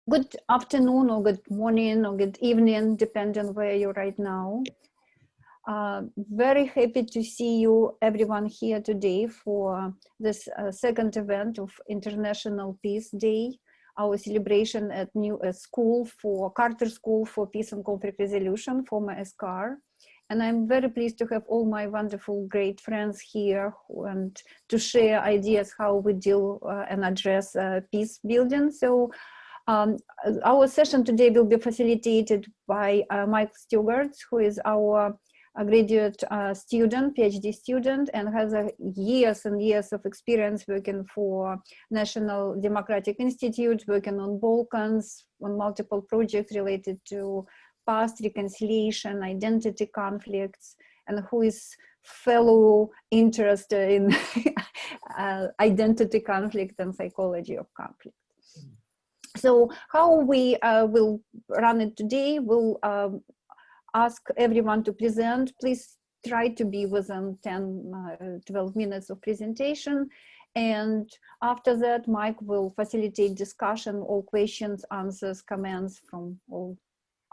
Good afternoon or good morning or good evening, depending on where you're right now. Very happy to see you, everyone here today for this second event of International Peace Day, our celebration at Carter School for Peace and Conflict Resolution, former SCAR. And I'm very pleased to have all my wonderful, great friends here and to share ideas how we deal and address peace building. So our session today will be facilitated by Mike Stewart, who is our graduate student, PhD student, and has years and years of experience working for National Democratic Institute, working on Balkans, on multiple projects related to past reconciliation, identity conflicts, and who is fellow interested in identity conflict and psychology of conflict. So how we will run it today, we'll ask everyone to present. Please try to be within 10-12 minutes of presentation. And after that, Mike will facilitate discussion, all questions, answers, comments from all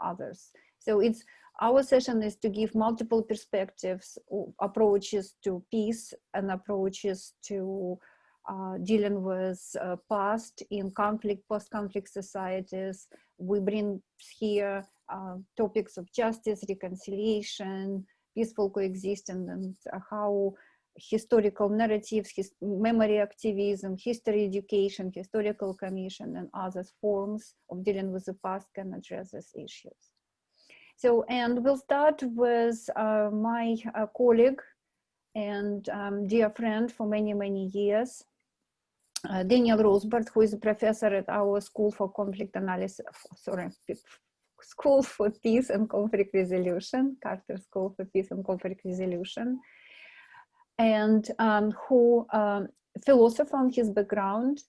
others. So our session is to give multiple perspectives, approaches to peace and approaches to dealing with past in conflict, post-conflict societies. We bring here topics of justice, reconciliation, peaceful coexistence, and how historical narratives, memory activism, history education, historical commission, and other forms of dealing with the past can address these issues. So, and we'll start with my colleague and dear friend for many, many years, Daniel Rosbart, who is a professor at our School for Conflict Analysis, School for Peace and Conflict Resolution, Carter School for Peace and Conflict Resolution, and who philosopher on his background,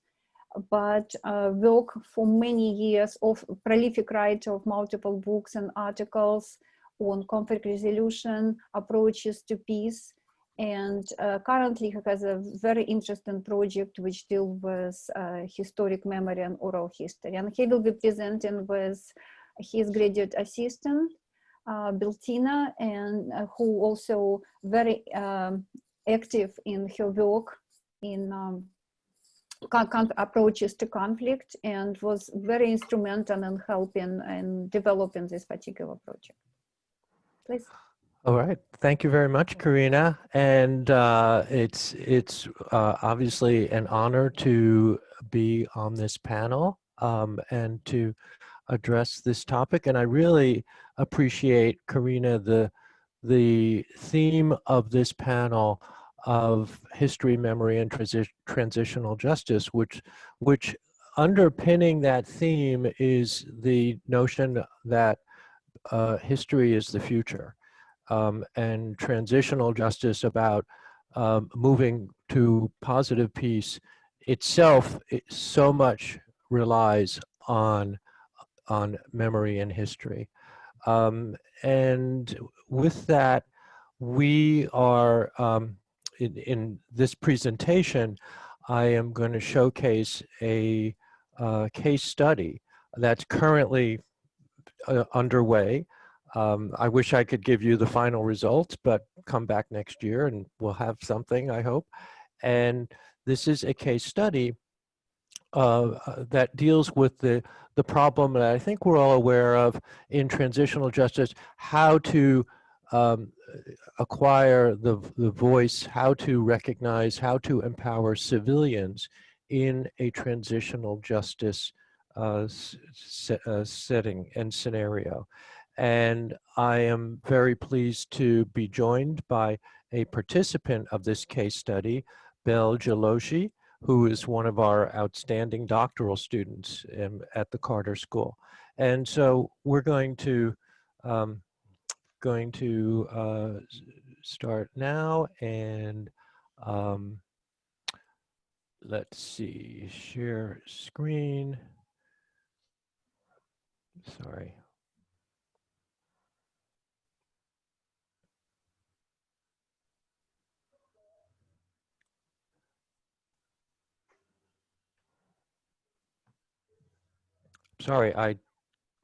but work for many years of prolific writer of multiple books and articles on conflict resolution, approaches to peace, and currently he has a very interesting project which deals with historic memory and oral history. And he will be presenting with his graduate assistant, Beltina, and who also very active in her work in approaches to conflict, and was very instrumental in helping and developing this particular project. Please. All right, thank you very much, Karina. And it's obviously an honor to be on this panel and to address this topic. And I really appreciate, Karina, the theme of this panel of history, memory, and transitional justice, which underpinning that theme is the notion that history is the future. And transitional justice about moving to positive peace itself, so much relies on memory and history. And with that, we are, in this presentation, I am going to showcase a case study that's currently underway. I wish I could give you the final results, but come back next year and we'll have something, I hope. And this is a case study that deals with the problem that I think we're all aware of in transitional justice, how to acquire the voice, how to recognize, how to empower civilians in a transitional justice setting and scenario. And I am very pleased to be joined by a participant of this case study, Bel Jaloshi, who is one of our outstanding doctoral students at the Carter School. And so we're going to start now, and let's see, share screen. Sorry. Sorry, I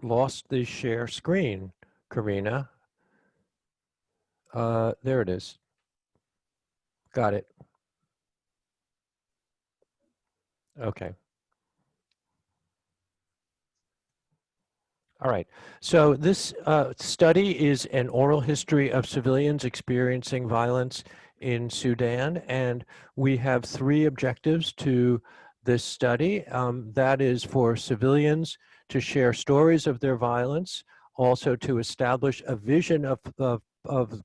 lost the share screen, Karina. There it is. Got it. Okay. All right. So this study is an oral history of civilians experiencing violence in Sudan, and we have three objectives to this study. That is for civilians to share stories of their violence, also to establish a vision of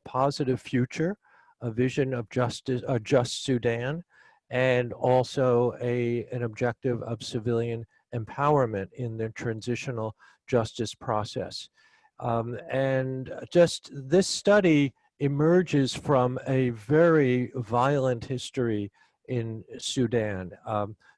positive future, a vision of justice, a just Sudan, and also an objective of civilian empowerment in the transitional justice process. And just this study emerges from a very violent history in Sudan.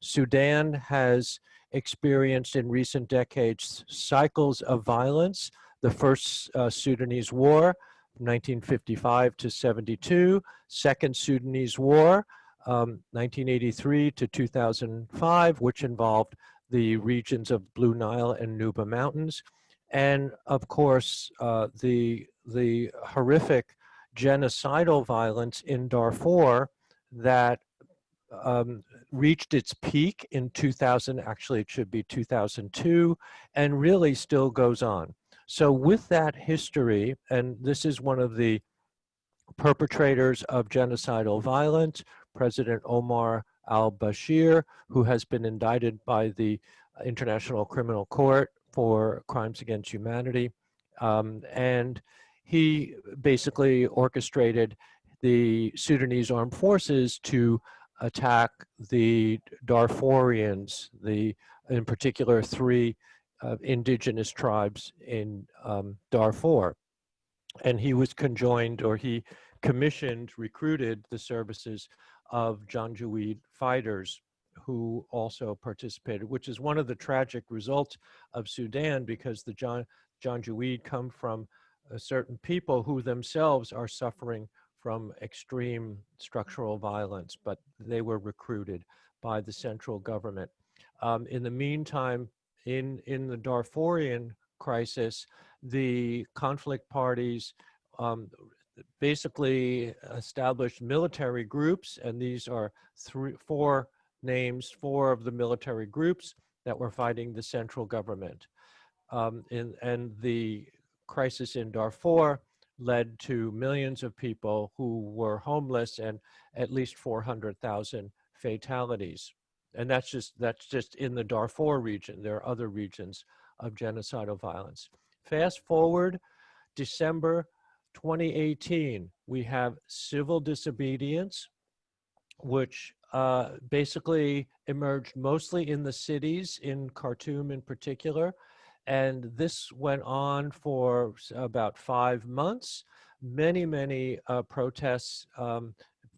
Sudan has experienced in recent decades cycles of violence. The first Sudanese war, 1955 to 72, Second Sudanese War, 1983 to 2005, which involved the regions of Blue Nile and Nuba Mountains, and of course the horrific genocidal violence in Darfur that reached its peak in 2000, actually it should be 2002, and really still goes on. So with that history, and this is one of the perpetrators of genocidal violence, President Omar al-Bashir, who has been indicted by the International Criminal Court for crimes against humanity. And he basically orchestrated the Sudanese armed forces to attack the Darfurians, in particular three indigenous tribes in Darfur. And he was conjoined, or he commissioned, recruited the services of Janjaweed fighters who also participated, which is one of the tragic results of Sudan, because the Janjaweed come from certain people who themselves are suffering from extreme structural violence, but they were recruited by the central government. In the meantime, in the Darfurian crisis, the conflict parties basically established military groups, and these are four names, four of the military groups that were fighting the central government. And the crisis in Darfur led to millions of people who were homeless and at least 400,000 fatalities. And that's just in the Darfur region. There are other regions of genocidal violence. Fast forward December 2018, we have civil disobedience, which basically emerged mostly in the cities, in Khartoum in particular. And this went on for about 5 months. Many protests,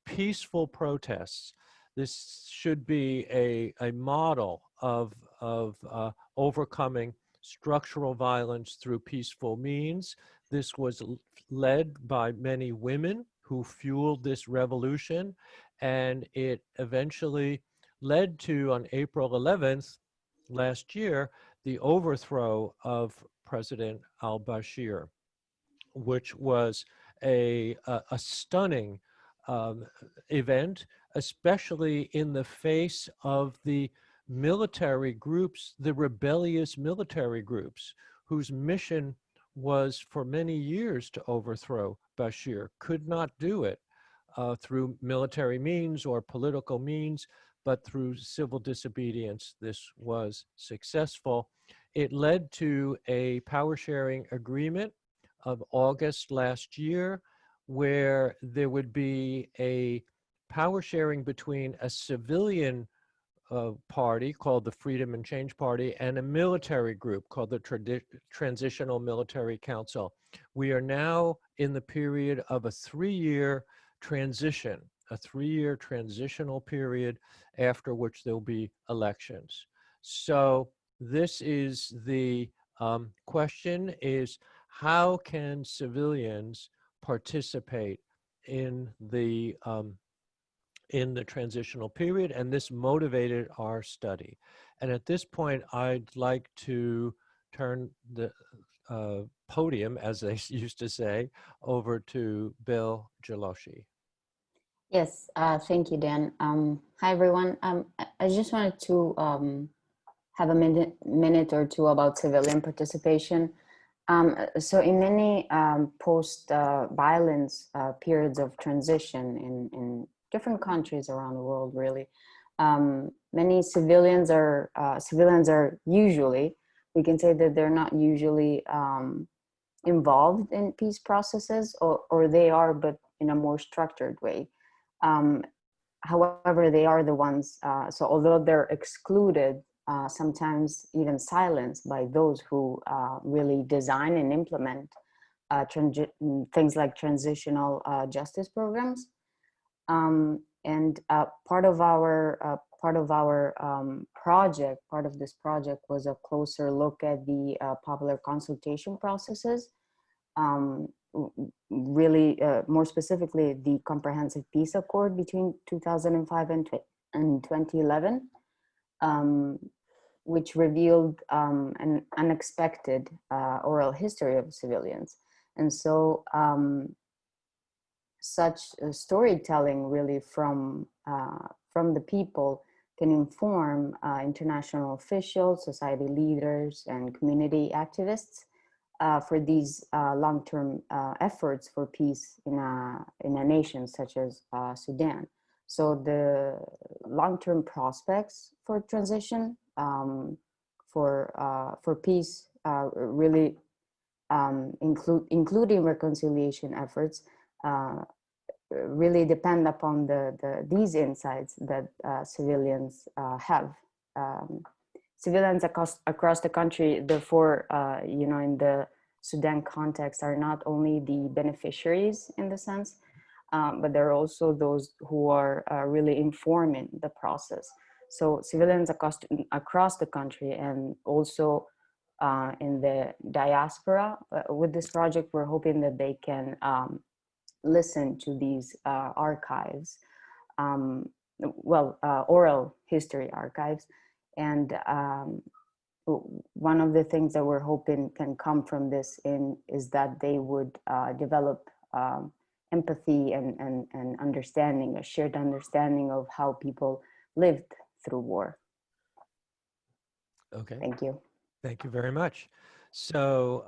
peaceful protests. This should be a model of overcoming structural violence through peaceful means. This was led by many women who fueled this revolution, and it eventually led to, on April 11th last year, the overthrow of President al-Bashir, which was a stunning event, especially in the face of the military groups, the rebellious military groups, whose mission was for many years to overthrow Bashir, could not do it through military means or political means, but through civil disobedience. This was successful. It led to a power sharing agreement of August last year, where there would be a power sharing between a civilian party called the Freedom and Change Party and a military group called the Transitional Military Council. We are now in the period of a 3-year transition, a 3-year transitional period after which there will be elections. So this is the question is, how can civilians participate in the transitional period? And this motivated our study. And at this point, I'd like to turn the podium, as they used to say, over to Bill Jaloshi. Yes, thank you, Dan. Hi, everyone. I just wanted to have a minute or two about civilian participation. So in many post-violence periods of transition in different countries around the world, really, many civilians are usually, we can say that they're not usually involved in peace processes, or they are, but in a more structured way. However, they are the ones, so although they're excluded, sometimes even silenced by those who really design and implement things like transitional justice programs. And part of this project was a closer look at the popular consultation processes. Really, more specifically, the Comprehensive Peace Accord between 2005 and 2011, which revealed an unexpected oral history of civilians. And so such storytelling really from the people can inform international officials, society leaders, and community activists for these long-term efforts for peace in a nation such as Sudan. So the long-term prospects for transition, for peace, really including reconciliation efforts, really depend upon these insights that civilians have. Civilians across the country, therefore, in the Sudan context, are not only the beneficiaries in the sense, but there are also those who are really informing the process. So civilians across the country, and also in the diaspora, with this project, we're hoping that they can listen to these archives, oral history archives. And one of the things that we're hoping can come from this is that they would develop empathy and understanding, a shared understanding of how people lived through war. Okay. Thank you. Thank you very much. So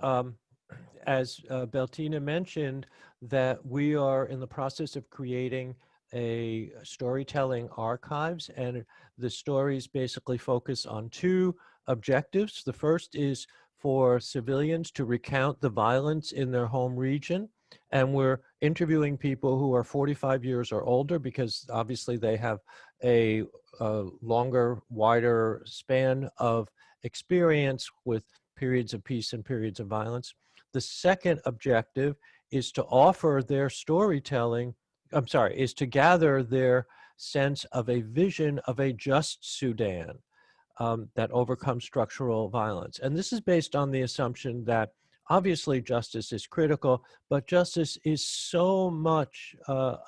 as Beltina mentioned, that we are in the process of creating a storytelling archives, and the stories basically focus on two objectives. The first is for civilians to recount the violence in their home region, and we're interviewing people who are 45 years or older because obviously they have a longer, wider span of experience with periods of peace and periods of violence. The second objective is to offer their storytelling, is to gather their sense of a vision of a just Sudan that overcomes structural violence. And this is based on the assumption that obviously justice is critical, but justice is so much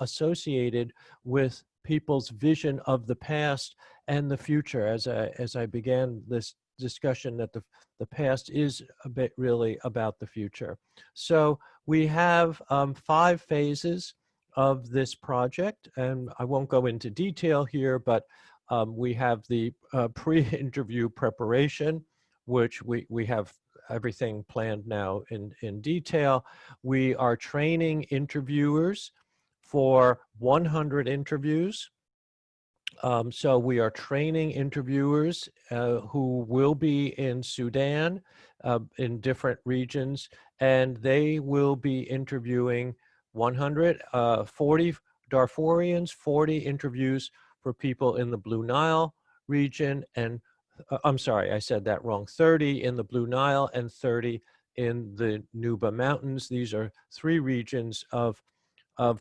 associated with people's vision of the past and the future. As I began this discussion, that the past is a bit really about the future. So we have 5 phases of this project, and I won't go into detail here, but we have the pre-interview preparation, which we have everything planned now in detail. We are training interviewers for 100 interviews. So we are training interviewers who will be in Sudan, in different regions, and they will be interviewing 40 Darfurians, 40 interviews for people in the Blue Nile region, and I'm sorry, I said that wrong, 30 in the Blue Nile and 30 in the Nuba Mountains. These are 3 regions of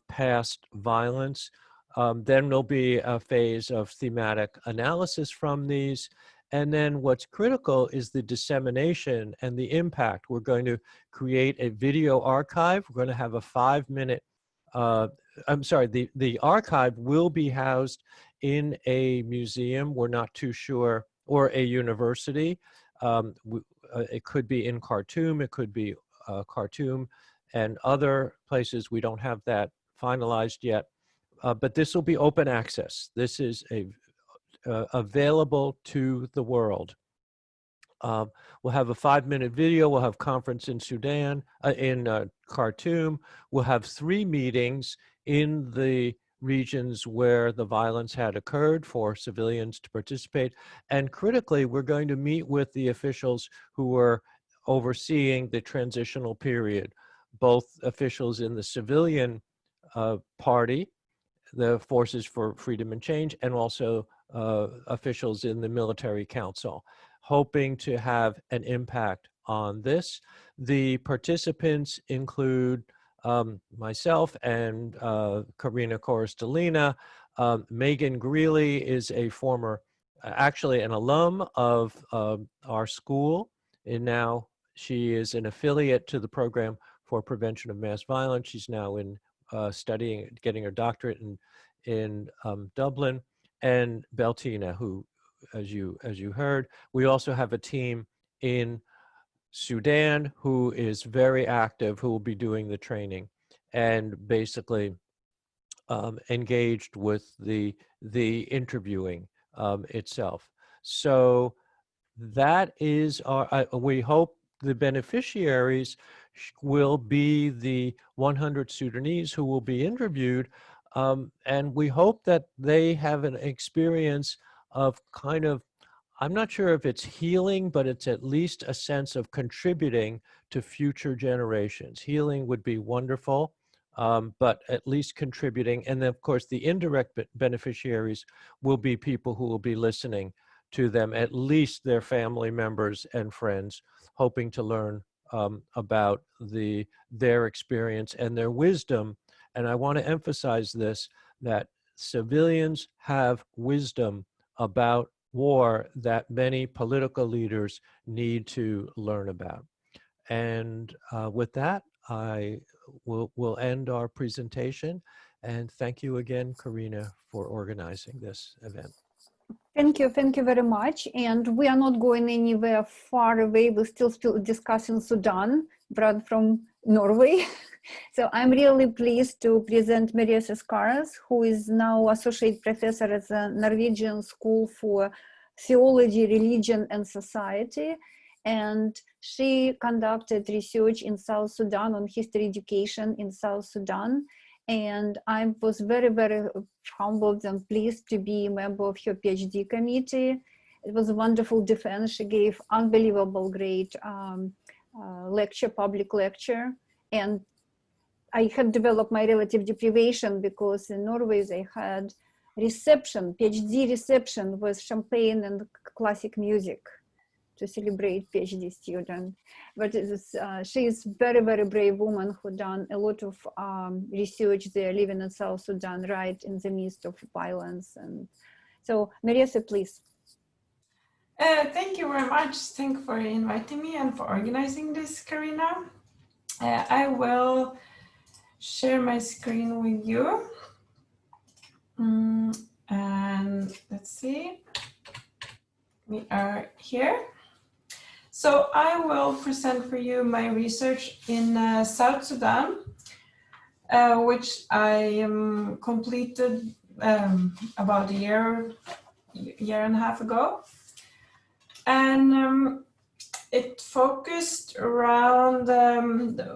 past violence. Then there'll be a phase of thematic analysis from these. And then what's critical is the dissemination and the impact. We're going to create a video archive. We're going to have a 5-minute, the archive will be housed in a museum. We're not too sure or a university. It could be in Khartoum, it could be Khartoum and other places. We don't have that finalized yet, but this will be open access. This is available to the world. We'll have a 5-minute video. We'll have conference in Sudan, in Khartoum. We'll have 3 meetings in the regions where the violence had occurred for civilians to participate. And critically, we're going to meet with the officials who were overseeing the transitional period, both officials in the civilian party, the Forces for Freedom and Change, and also officials in the military council, hoping to have an impact on this. The participants include myself and Karina Korostelina. Megan Greeley is a former, actually an alum of our school, and now she is an affiliate to the Program for Prevention of Mass Violence. She's now in studying, getting her doctorate in Dublin, and Beltina, who, as you heard. We also have a team in Sudan who is very active, who will be doing the training and basically engaged with the interviewing itself. So that is our, we hope the beneficiaries will be the 100 Sudanese who will be interviewed, and we hope that they have an experience of kind of, I'm not sure if it's healing, but it's at least a sense of contributing to future generations. Healing would be wonderful, but at least contributing. And then, of course, the indirect beneficiaries will be people who will be listening to them, at least their family members and friends, hoping to learn about their experience and their wisdom. And I want to emphasize this, that civilians have wisdom about war that many political leaders need to learn about. And with that, I will end our presentation. And thank you again, Karina, for organizing this event. Thank you very much. And we are not going anywhere far away. We're still discussing Sudan, brought from Norway. So I'm really pleased to present Merete Skaras, who is now Associate Professor at the Norwegian School for Theology, Religion and Society. And she conducted research in South Sudan on history education in South Sudan. And I was very humbled and pleased to be a member of her PhD committee. It was a wonderful defense. She gave unbelievable great lecture, public lecture. And I had developed my relative deprivation because in Norway they had reception, PhD reception with champagne and classic music to celebrate PhD student. But she is very brave woman who done a lot of research there, living in South Sudan, right in the midst of violence. And so Merete, please. Thank you very much. Thank you for inviting me and for organizing this, Karina. I will share my screen with you. And let's see, we are here. So I will present for you my research in South Sudan, which I completed about a year and a half ago. And it focused around,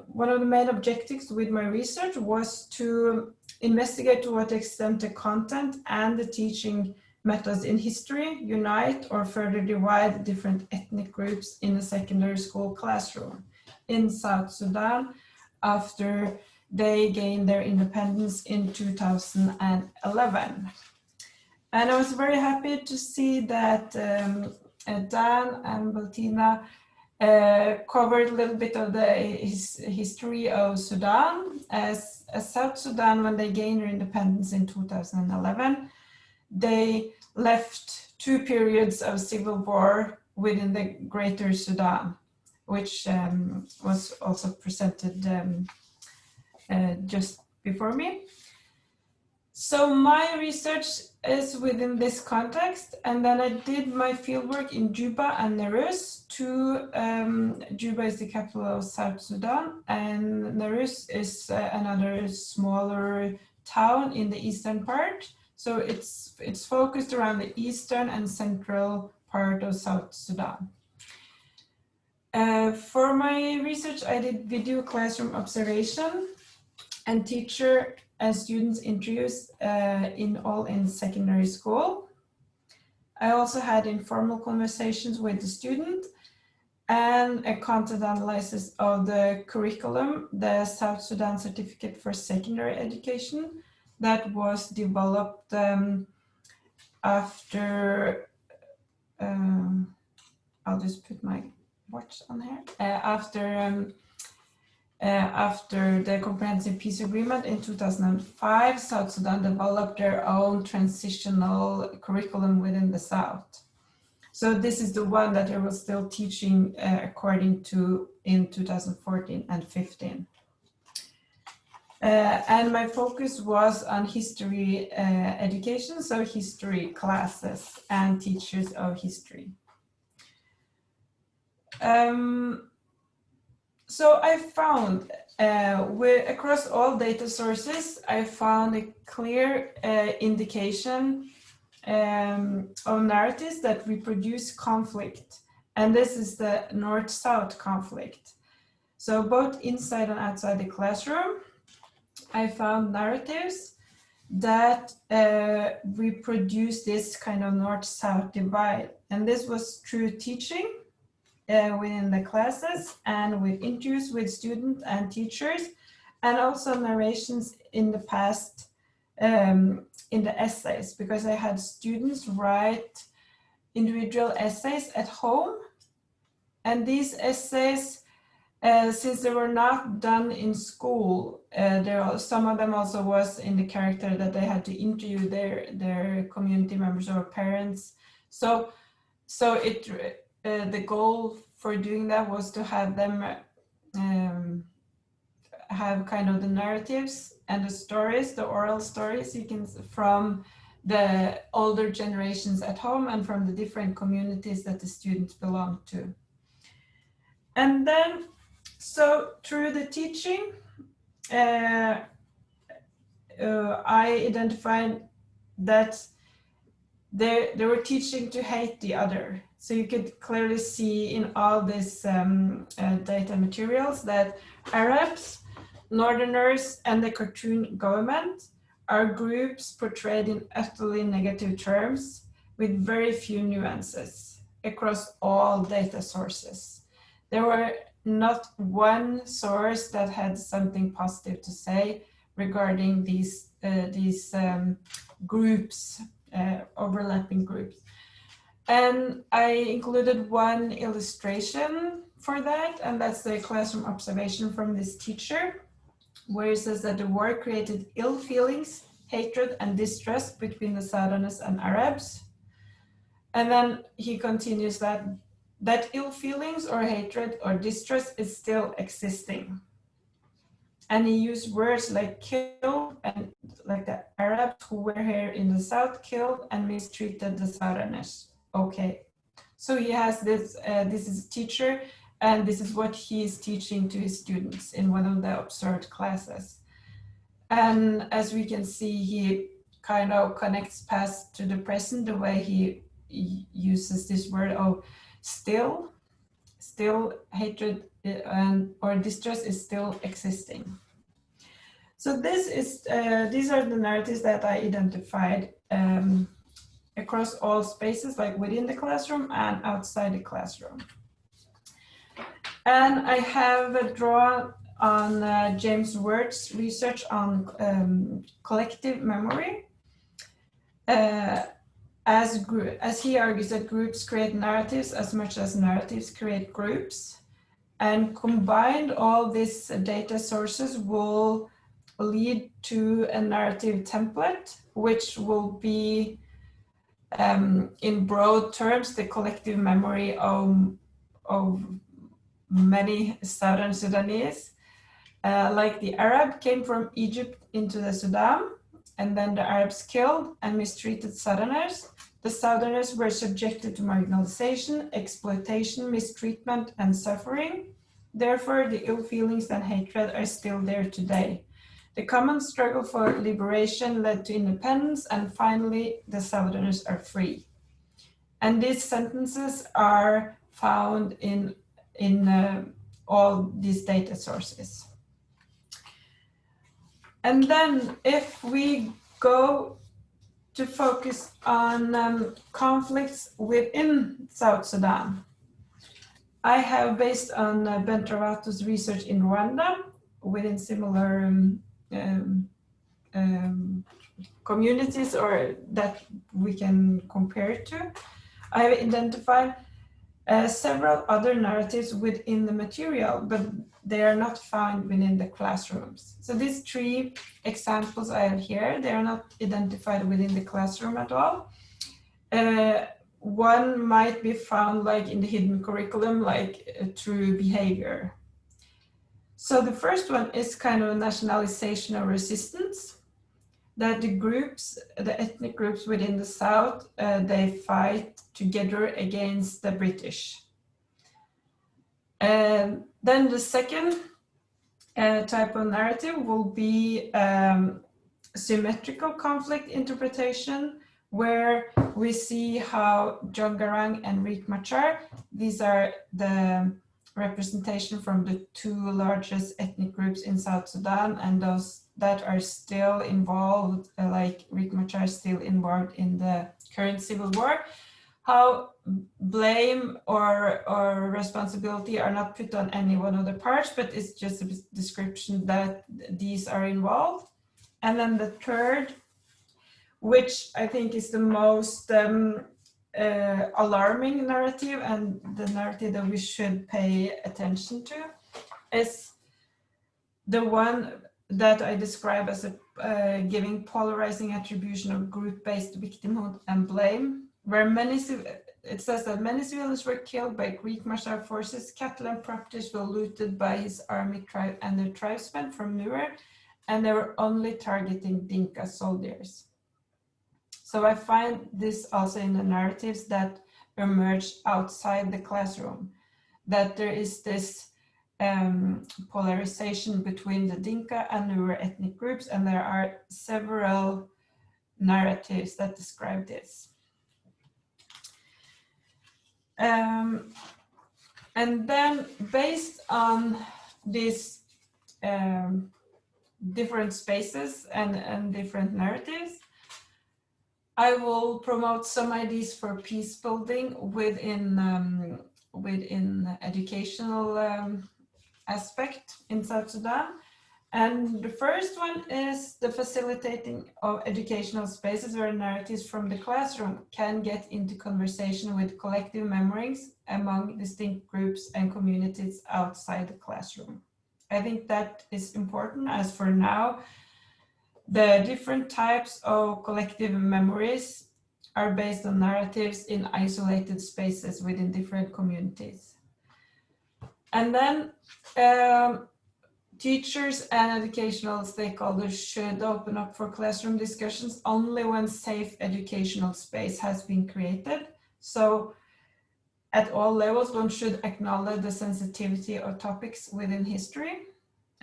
one of the main objectives with my research was to investigate to what extent the content and the teaching methods in history unite or further divide different ethnic groups in a secondary school classroom in South Sudan after they gained their independence in 2011. And I was very happy to see that Dan and Beltina covered a little bit of the history of Sudan. As South Sudan, when they gained their independence in 2011, they left 2 periods of civil war within the Greater Sudan, which was also presented just before me. So my research is within this context, and then I did my fieldwork in Juba and Nairus. Juba is the capital of South Sudan, and Nairus is another smaller town in the eastern part. So it's focused around the eastern and central part of South Sudan. For my research, I did video classroom observation and teacher and students interviews in secondary school. I also had informal conversations with the student and a content analysis of the curriculum, the South Sudan Certificate for Secondary Education, that was developed after, I'll just put my watch on here, after the Comprehensive Peace Agreement in 2005, South Sudan developed their own transitional curriculum within the South. So this is the one that I was still teaching according to in 2014 and 15. And my focus was on history education, so history classes and teachers of history. So I found across all data sources, I found a clear indication of narratives that reproduce conflict. And this is the North-South conflict. So both inside and outside the classroom, I found narratives that reproduce this kind of North-South divide. And this was through teaching within the classes and with interviews with students and teachers, and also narrations in the past in the essays, because I had students write individual essays at home. And these essays, since they were not done in school, some of them also was in the character that they had to interview their community members or parents. So the goal for doing that was to have them have kind of the narratives and the stories, the oral stories you can from the older generations at home and from the different communities that the students belong to. And then, so through the teaching, I identified that they were teaching to hate the other. So you could clearly see in all these data materials that Arabs, Northerners, and the cartoon government are groups portrayed in utterly negative terms with very few nuances across all data sources. There were not one source that had something positive to say regarding these groups, overlapping groups. And I included one illustration for that, and that's the classroom observation from this teacher, where it says that the war created ill feelings, hatred, and distrust between the Sudanese and Arabs. And then he continues that ill feelings or hatred or distrust is still existing. And he used words like kill, and like the Arabs who were here in the South killed and mistreated the Sudanese. Okay, so he has this, this is a teacher, and this is what he is teaching to his students in one of the observed classes. And as we can see, he kind of connects past to the present, the way he uses this word of still hatred or distrust is still existing. So this is these are the narratives that I identified across all spaces, like within the classroom and outside the classroom. And I have drawn on James Ward's research on collective memory. As he argues that groups create narratives as much as narratives create groups. And combined, all these data sources will lead to a narrative template, which will be, in broad terms, the collective memory of many Southern Sudanese. Like the Arab came from Egypt into the Sudan, and then the Arabs killed and mistreated Southerners. The Southerners were subjected to marginalization, exploitation, mistreatment, and suffering. Therefore, the ill feelings and hatred are still there today. The common struggle for liberation led to independence, and finally, the Southerners are free. And these sentences are found in all these data sources. And then if we go to focus on conflicts within South Sudan, I have, based on Ben Travato's research in Rwanda, within similar communities or that we can compare to, I have identified several other narratives within the material, but they are not found within the classrooms. So these 3 examples I have here, they are not identified within the classroom at all. One might be found like in the hidden curriculum, like through behavior. So the first one is kind of a nationalization of resistance, that the groups, the ethnic groups within the South, they fight together against the British. And then the second type of narrative will be symmetrical conflict interpretation, where we see how John Garang and Riek Machar, these are the representation from the 2 largest ethnic groups in South Sudan, and those that are still involved, like Riek Machar is still involved in the current civil war, how blame or responsibility are not put on any one of the parts, but it's just a description that these are involved. And then the third, which I think is the most alarming narrative, and the narrative that we should pay attention to, is the one that I describe as a giving polarizing attribution of group-based victimhood and blame, where it says that many civilians were killed by Riek Machar forces, cattle and properties were looted by his army tribe and their tribesmen from Nuer, and they were only targeting Dinka soldiers. So I find this also in the narratives that emerge outside the classroom, that there is this polarization between the Dinka and Nuer ethnic groups, and there are several narratives that describe this. And then based on these different spaces and different narratives, I will promote some ideas for peace building within educational aspect in South Sudan. And the first one is the facilitating of educational spaces where narratives from the classroom can get into conversation with collective memories among distinct groups and communities outside the classroom. I think that is important, as for now, the different types of collective memories are based on narratives in isolated spaces within different communities. And then teachers and educational stakeholders should open up for classroom discussions only when safe educational space has been created. So at all levels, one should acknowledge the sensitivity of topics within history.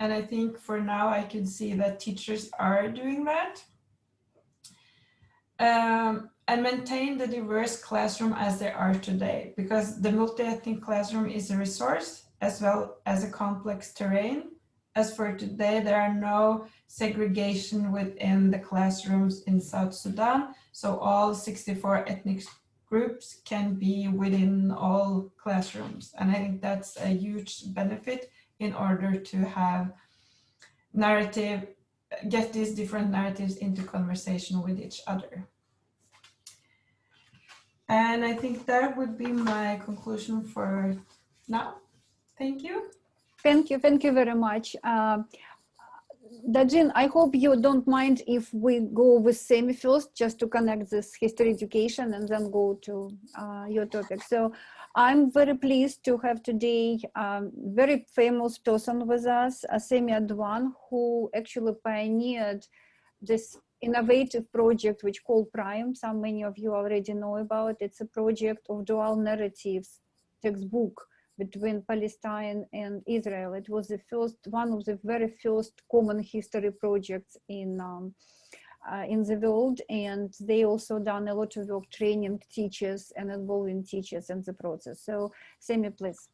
And I think for now, I can see that teachers are doing that. And maintain the diverse classroom as they are today, because the multi-ethnic classroom is a resource as well as a complex terrain. As for today, there are no segregation within the classrooms in South Sudan, so all 64 ethnic groups can be within all classrooms. And I think that's a huge benefit in order to have get these different narratives into conversation with each other. And I think that would be my conclusion for now. Thank you. Thank you very much. Dajin, I hope you don't mind if we go with Semi first, just to connect this history education and then go to your topic. So I'm very pleased to have today a very famous person with us, Semi Adwan, who actually pioneered this innovative project which called Prime. Many of you already know about. It's a project of dual narratives textbook between Palestine and Israel. It was the one of the very first common history projects in the world, and they also done a lot of work training teachers and involving teachers in the process. So, Semi, please.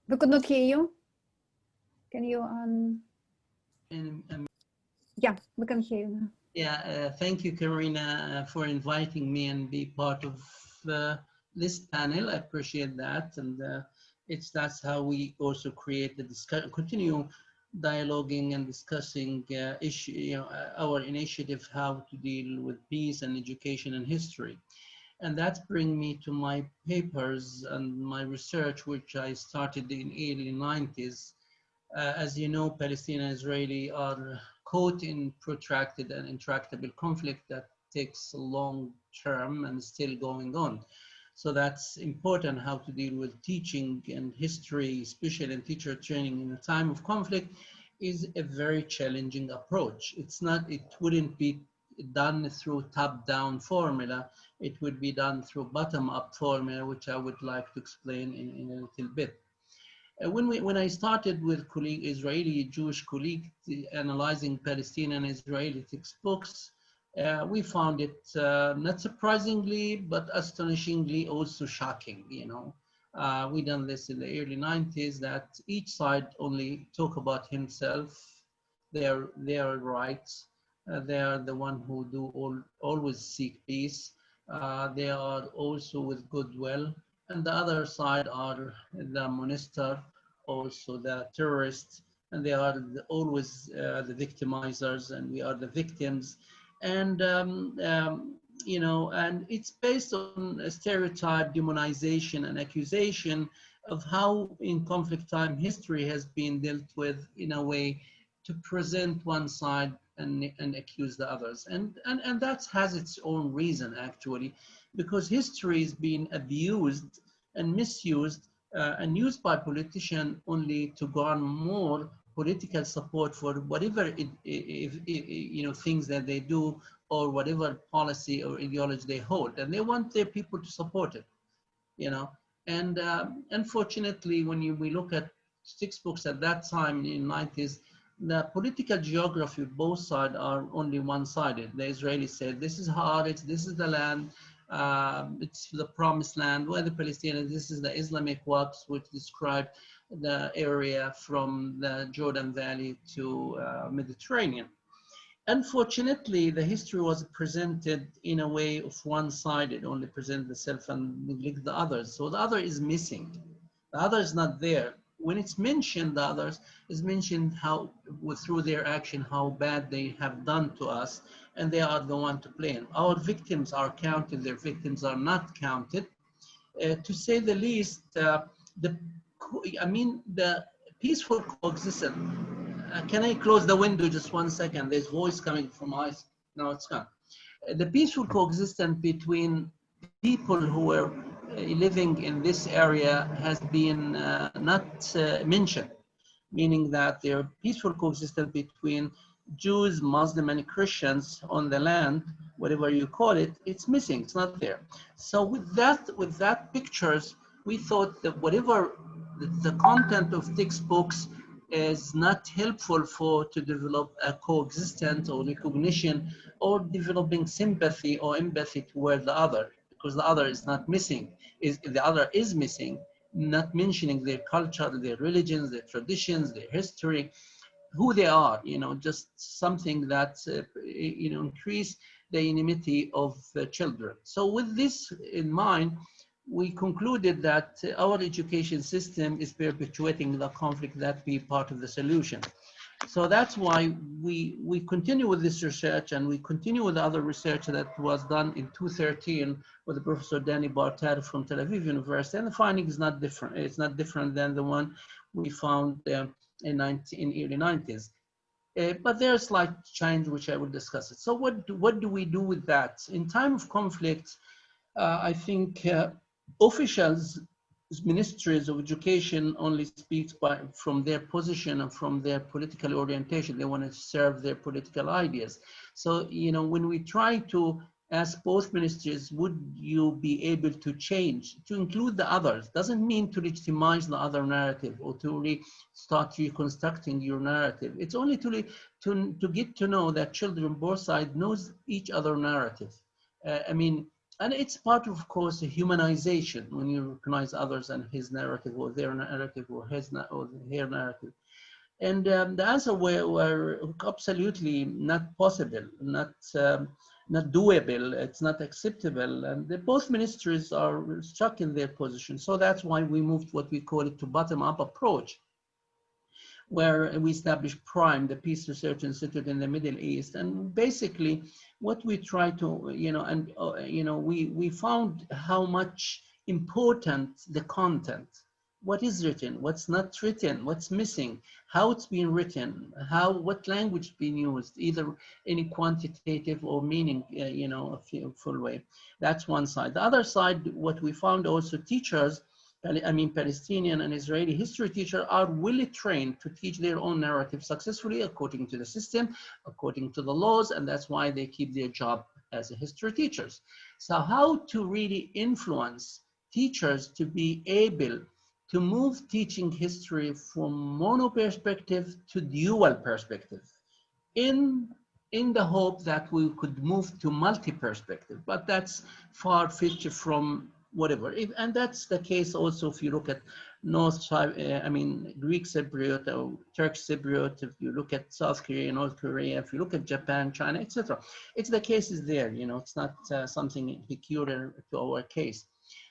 We could not hear you. Can you yeah, we can hear you now. Yeah, thank you, Karina, for inviting me and be part of this panel. I appreciate that, and that's how we also create the discussion, continue dialoguing and discussing our initiative, how to deal with peace and education and history. And that brings me to my papers and my research, which I started in early 90s. As you know, Palestine and Israeli are caught in protracted and intractable conflict that takes a long term and is still going on. So that's important, how to deal with teaching and history, especially in teacher training in a time of conflict, is a very challenging approach. It wouldn't be done through top-down formula. It would be done through bottom-up formula, which I would like to explain in a little bit. When I started with Israeli Jewish colleagues analyzing Palestinian and Israeli textbooks, we found it not surprisingly, but astonishingly also shocking. We done this in the early 90s, that each side only talk about himself, their rights. They are the one who always seek peace. They are also with goodwill. And the other side are the monster, also the terrorists, and they are always the victimizers, and we are the victims. And, and it's based on a stereotype, demonization, and accusation of how in conflict time history has been dealt with in a way to present one side and accuse the others. And that has its own reason, actually, because history is being abused and misused and used by politicians only to garner more political support for whatever things that they do, or whatever policy or ideology they hold, and they want their people to support it. And unfortunately, when we look at textbooks at that time in the 90s, the political geography of both sides are only one-sided. The Israelis said, this is Haaretz, this is the land, it's the promised land, where the Palestinians, this is the Islamic Waqf, which describe the area from the Jordan Valley to Mediterranean. Unfortunately, the history was presented in a way of one-sided, only present the self and neglect the others. So the other is missing. The other is not there. When it's mentioned, the others is mentioned how, through their action, how bad they have done to us, and they are the one to blame. Our victims are counted, their victims are not counted. To say the least, the peaceful coexistence. Can I close the window just 1 second? There's voice coming from us. No, it's gone. The peaceful coexistence between people who are living in this area has been not mentioned, meaning that there are peaceful coexistence between Jews, Muslims, and Christians on the land, whatever you call it, it's missing, it's not there. So with that pictures, we thought that whatever the content of textbooks is not helpful to develop a coexistence or recognition or developing sympathy or empathy toward the other, because the other is not missing, the other is missing, not mentioning their culture, their religions, their traditions, their history, who they are, just something that, increase the enmity of the children. So with this in mind, we concluded that our education system is perpetuating the conflict, that be part of the solution. So that's why we continue with this research, and we continue with other research that was done in 2013 with Professor Danny Bartar from Tel Aviv University, and the finding is not different. It's not different than the one we found in early 90s. But there's slight change, which I will discuss it. So what do we do with that? In time of conflict, I think officials ministries of education only speaks from their position and from their political orientation. They want to serve their political ideas. So, you know, when we try to ask both ministries, would you be able to change, to include the others? Doesn't mean to legitimize the other narrative or to start reconstructing your narrative. It's only to get to know that children, both sides, knows each other narrative. I mean, and it's part of course, a humanization when you recognize others and his narrative or their narrative or or her narrative. And the answer were absolutely not possible, not doable, it's not acceptable. And both ministries are stuck in their position. So that's why we moved what we call it to bottom-up approach, where we established PRIME, the Peace Research Institute in the Middle East. And basically what we try to, we found how much important the content, what is written, what's not written, what's missing, how it's being written, what language being used, either any quantitative or meaning, a full way. That's one side. The other side, what we found also, teachers, Palestinian and Israeli history teachers are really trained to teach their own narrative successfully according to the system, according to the laws, and that's why they keep their job as history teachers. So how to really influence teachers to be able to move teaching history from mono perspective to dual perspective in the hope that we could move to multi-perspective, but that's far-fetched from whatever. And that's the case also if you look at Greek Cypriot or Turkish Cypriot, if you look at South Korea, North Korea, if you look at Japan, China, etc. It's the cases there, it's not something peculiar to our case.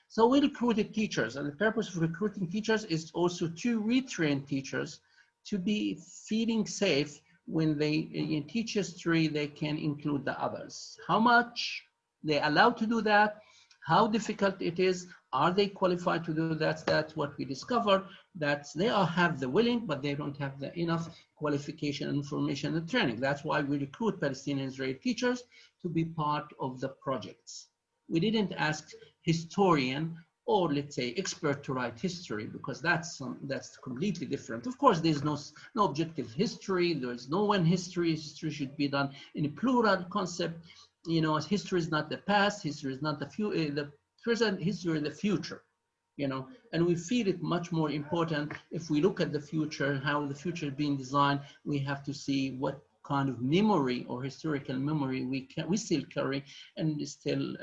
So we recruited teachers, and the purpose of recruiting teachers is also to retrain teachers to be feeling safe when they teach history, they can include the others. How much they're allowed to do that, how difficult it is, are they qualified to do that? That's what we discovered, that they have the willing, but they don't have the enough qualification, information, and training. That's why we recruit Palestinian Israeli teachers to be part of the projects. We didn't ask historian or let's say expert to write history, because that's completely different. Of course, there's no objective history. There's no one history. History should be done in a plural concept. History is not the past. History is not the present. History is the future. And we feel it much more important if we look at the future, how the future is being designed. We have to see what kind of memory or historical memory we still carry, and still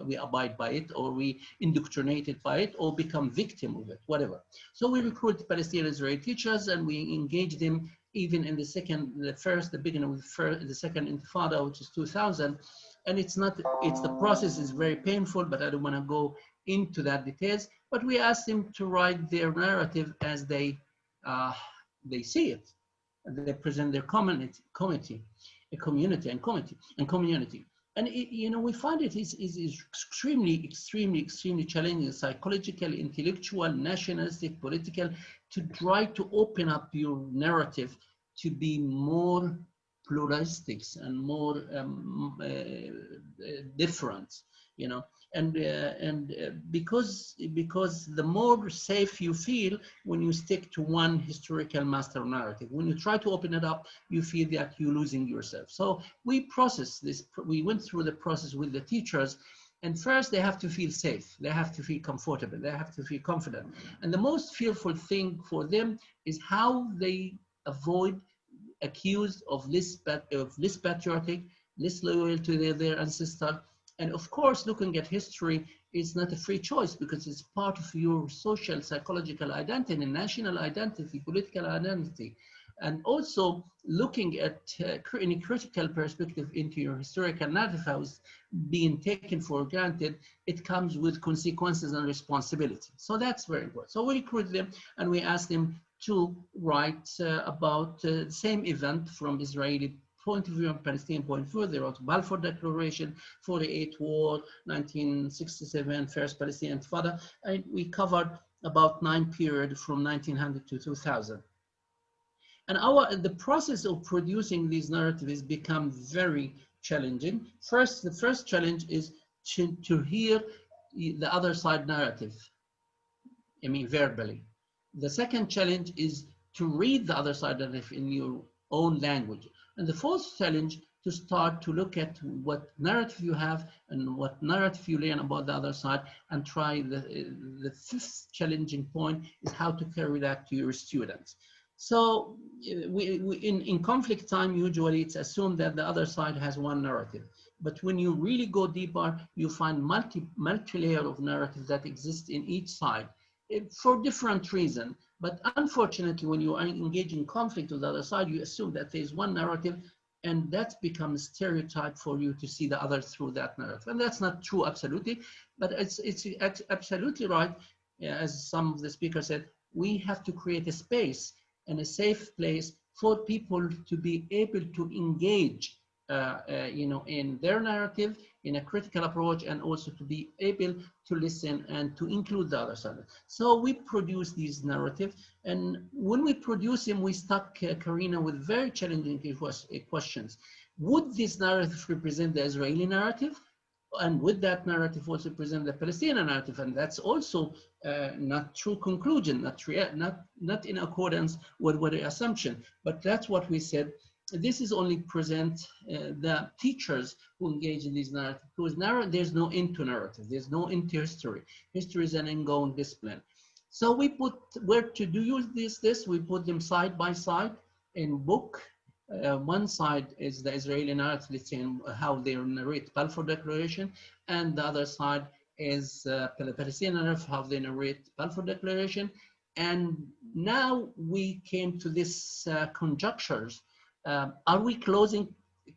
we abide by it, or we indoctrinated by it, or become victim of it, whatever. So we recruit Palestinian Israeli teachers, and we engage them even in the beginning of the second Intifada, which is 2000. And the process is very painful, but I don't want to go into that details. But we ask them to write their narrative as they see it. They present their community. And we find it is extremely challenging, psychological, intellectual, nationalistic, political, to try to open up your narrative to be more pluralistic and more different, because the more safe you feel when you stick to one historical master narrative. When you try to open it up, you feel that you're losing yourself. So we process this. We went through the process with the teachers. And first, they have to feel safe. They have to feel comfortable. They have to feel confident. And the most fearful thing for them is how they avoid accused of less patriotic, less loyal to their ancestor. And of course, looking at history is not a free choice, because it's part of your social, psychological identity, national identity, political identity. And also looking at in a critical perspective into your historical narrative house being taken for granted, it comes with consequences and responsibility. So that's very important. So we recruit them and we ask them to write about the same event from Israeli point of view and Palestinian point of view. They wrote Balfour Declaration, 48 War, 1967, First Palestinian Intifada, and we covered about 9 periods from 1900 to 2000. And the process of producing these narratives become very challenging. The first challenge is to hear the other side narrative, I mean, verbally. The second challenge is to read the other side narrative in your own language. And the fourth challenge, to start to look at what narrative you have and what narrative you learn about the other side, and try the fifth challenging point is how to carry that to your students. So in conflict time, usually it's assumed that the other side has one narrative. But when you really go deeper, you find multi-layer of narratives that exist in each side for different reasons. But unfortunately, when you are engaged in conflict with the other side, you assume that there's one narrative, and that becomes stereotype for you to see the other through that narrative. And that's not true absolutely, but it's absolutely right. As some of the speakers said, we have to create a space and a safe place for people to be able to engage in their narrative in a critical approach, and also to be able to listen and to include the other side. So we produce these narratives, and when we produce them, we stuck Karina with very challenging questions. Would this narrative represent the Israeli narrative? And would that narrative also present the Palestinian narrative? And that's also not true conclusion, not in accordance with the assumption, but that's what we said. This is only present the teachers who engage in these narratives, because there's no end to narrative, there's no end to history. History is an ongoing discipline. So we put, where to do use this, we put them side by side in book. One side is the Israeli narrative, let's say, how they narrate Balfour Declaration, and the other side is the Palestinian narrative, how they narrate Balfour Declaration. And now we came to this conjunctures. Are we closing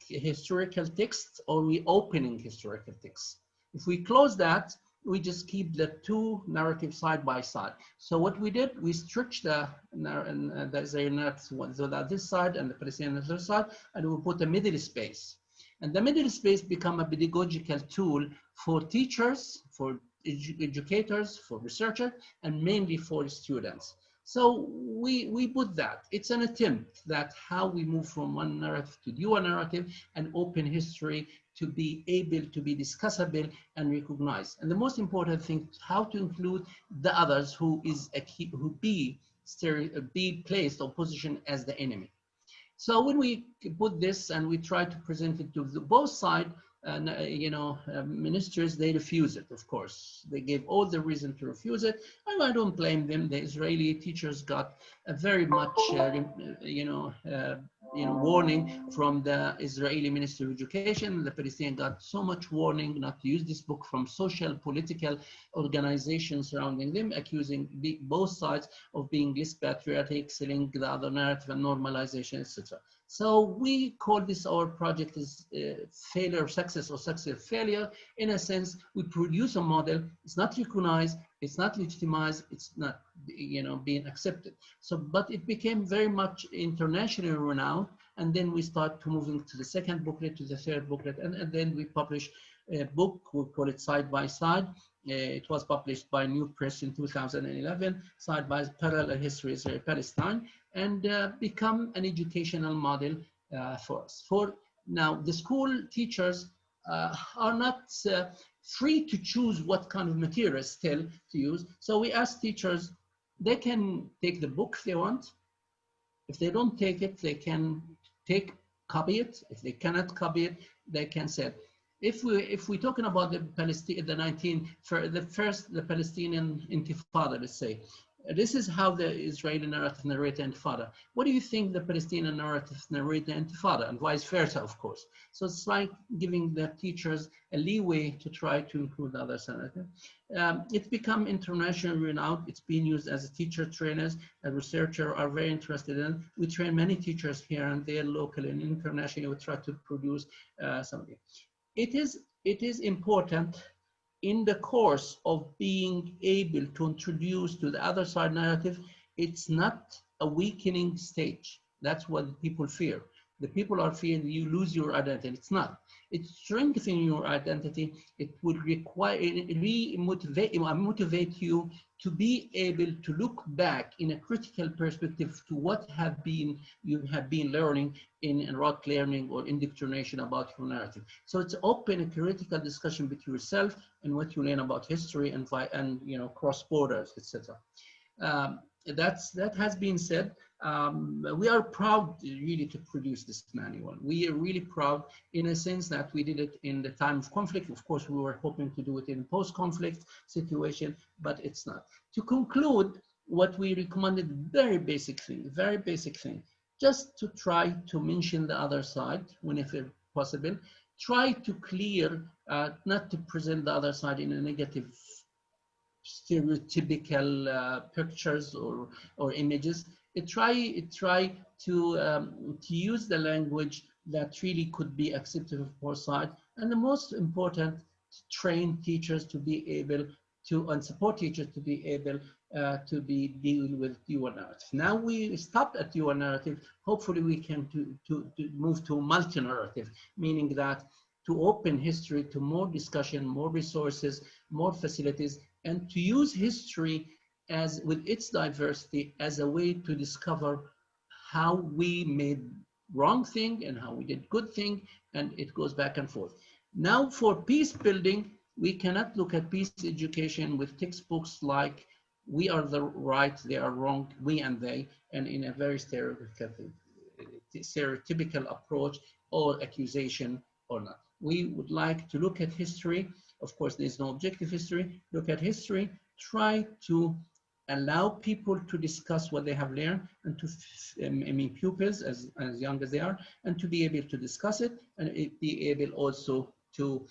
historical texts, or are we opening historical texts? If we close that, we just keep the two narratives side by side. So what we did, we stretched the Israeli narrative, so that this side and the Palestinian other side, and we put a middle space. And the middle space become a pedagogical tool for teachers, for educators, for researchers, and mainly for students. So we put that. It's an attempt that how we move from one narrative to dual narrative and open history to be able to be discussable and recognized. And the most important thing, how to include the others who is a key, who be placed or positioned as the enemy. So when we put this and we try to present it to both sides, ministers, they refuse it, of course. They gave all the reason to refuse it, and I don't blame them. The Israeli teachers got a very much, warning from the Israeli Ministry of Education. The Palestinians got so much warning not to use this book from social, political organizations surrounding them, accusing both sides of being less patriotic, selling the other narrative and normalization, etc. So we call this, our project is failure, success, or success, failure. In a sense, we produce a model, it's not recognized, it's not legitimized, it's not being accepted. So, but it became very much internationally renowned, and then we start to moving to the second booklet, to the third booklet, and then we publish a book, we call it Side by Side. It was published by New Press in 2011, Side by Parallel History Israel-Palestine, and become an educational model for us. For now, the school teachers are not free to choose what kind of material still to use. So we ask teachers, they can take the book if they want. If they don't take it, they can copy it. If they cannot copy it, they can say it. If we're talking about the Palestinian Intifada, let's say, this is how the Israeli narrative narrates the Intifada. What do you think the Palestinian narrative narrates the Intifada, and vice versa, of course? So it's like giving the teachers a leeway to try to include the other narrative. It's become internationally renowned. It's being used as a teacher trainers, and researchers are very interested in. We train many teachers here and there, locally and internationally. We try to produce something. It is important in the course of being able to introduce to the other side narrative. It's not a weakening stage. That's what people fear. The people are fearing you lose your identity. It's not. It's strengthening your identity. It will require, motivate you to be able to look back in a critical perspective to what you have been learning in rote learning or indoctrination about your narrative. So it's open a critical discussion between yourself and what you learn about history and cross borders, etc. That has been said. We are proud really to produce this manual. We are really proud in a sense that we did it in the time of conflict. Of course, we were hoping to do it in post-conflict situation, but it's not. To conclude, what we recommended, very basic thing, just to try to mention the other side whenever possible. Try to clear, not to present the other side in a negative, stereotypical pictures or images. Try to use the language that really could be acceptable for side, and the most important, train teachers to be able to, and support teachers to be able to deal with your narrative. Now we stopped at your narrative. Hopefully we can to move to multi-narrative, meaning that to open history to more discussion, more resources, more facilities, and to use history as with its diversity as a way to discover how we made wrong thing and how we did good thing, and it goes back and forth. Now for peace building, we cannot look at peace education with textbooks like we are the right, they are wrong, we and they, and in a very stereotypical approach or accusation or not. We would like to look at history. Of course, there's no objective history. Look at history, try to allow people to discuss what they have learned, and to, pupils as young as they are, and to be able to discuss it, and be able also to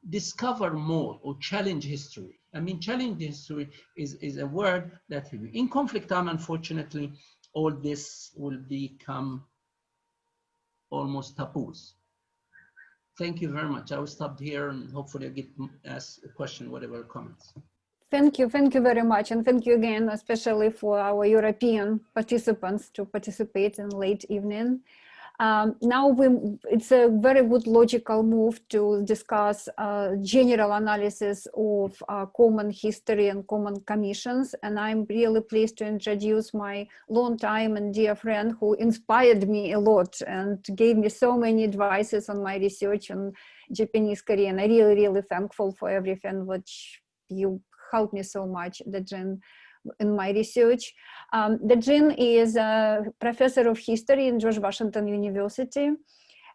discover more or challenge history. Challenge history is a word that in conflict time, unfortunately, all this will become almost taboos. Thank you very much. I will stop here and hopefully I get ask a question, whatever comments. Thank you very much, and thank you again, especially for our European participants to participate in late evening. Now it's a very good logical move to discuss general analysis of common history and common commissions, and I'm really pleased to introduce my long time and dear friend who inspired me a lot and gave me so many advices on my research on Japanese Korean. I'm really thankful for everything which you helped me so much, Dajin, in my research. Dajin is a professor of history in George Washington University,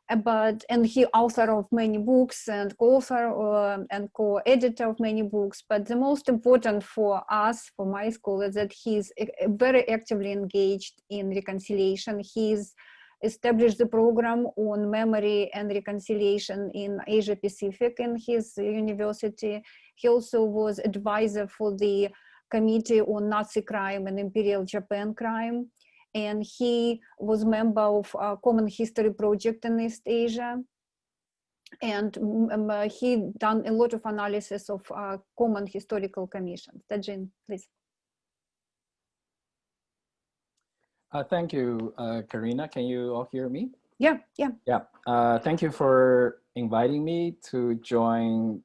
and he author of many books and co-author and co-editor of many books. But the most important for us, for my school, is that he's very actively engaged in reconciliation. He's established the program on memory and reconciliation in Asia Pacific in his university. He also was advisor for the Committee on Nazi Crime and Imperial Japan Crime, and he was member of a Common History Project in East Asia, and he done a lot of analysis of common historical commissions. Dajin, please. Thank you, Karina. Can you all hear me? Yeah. Thank you for inviting me to join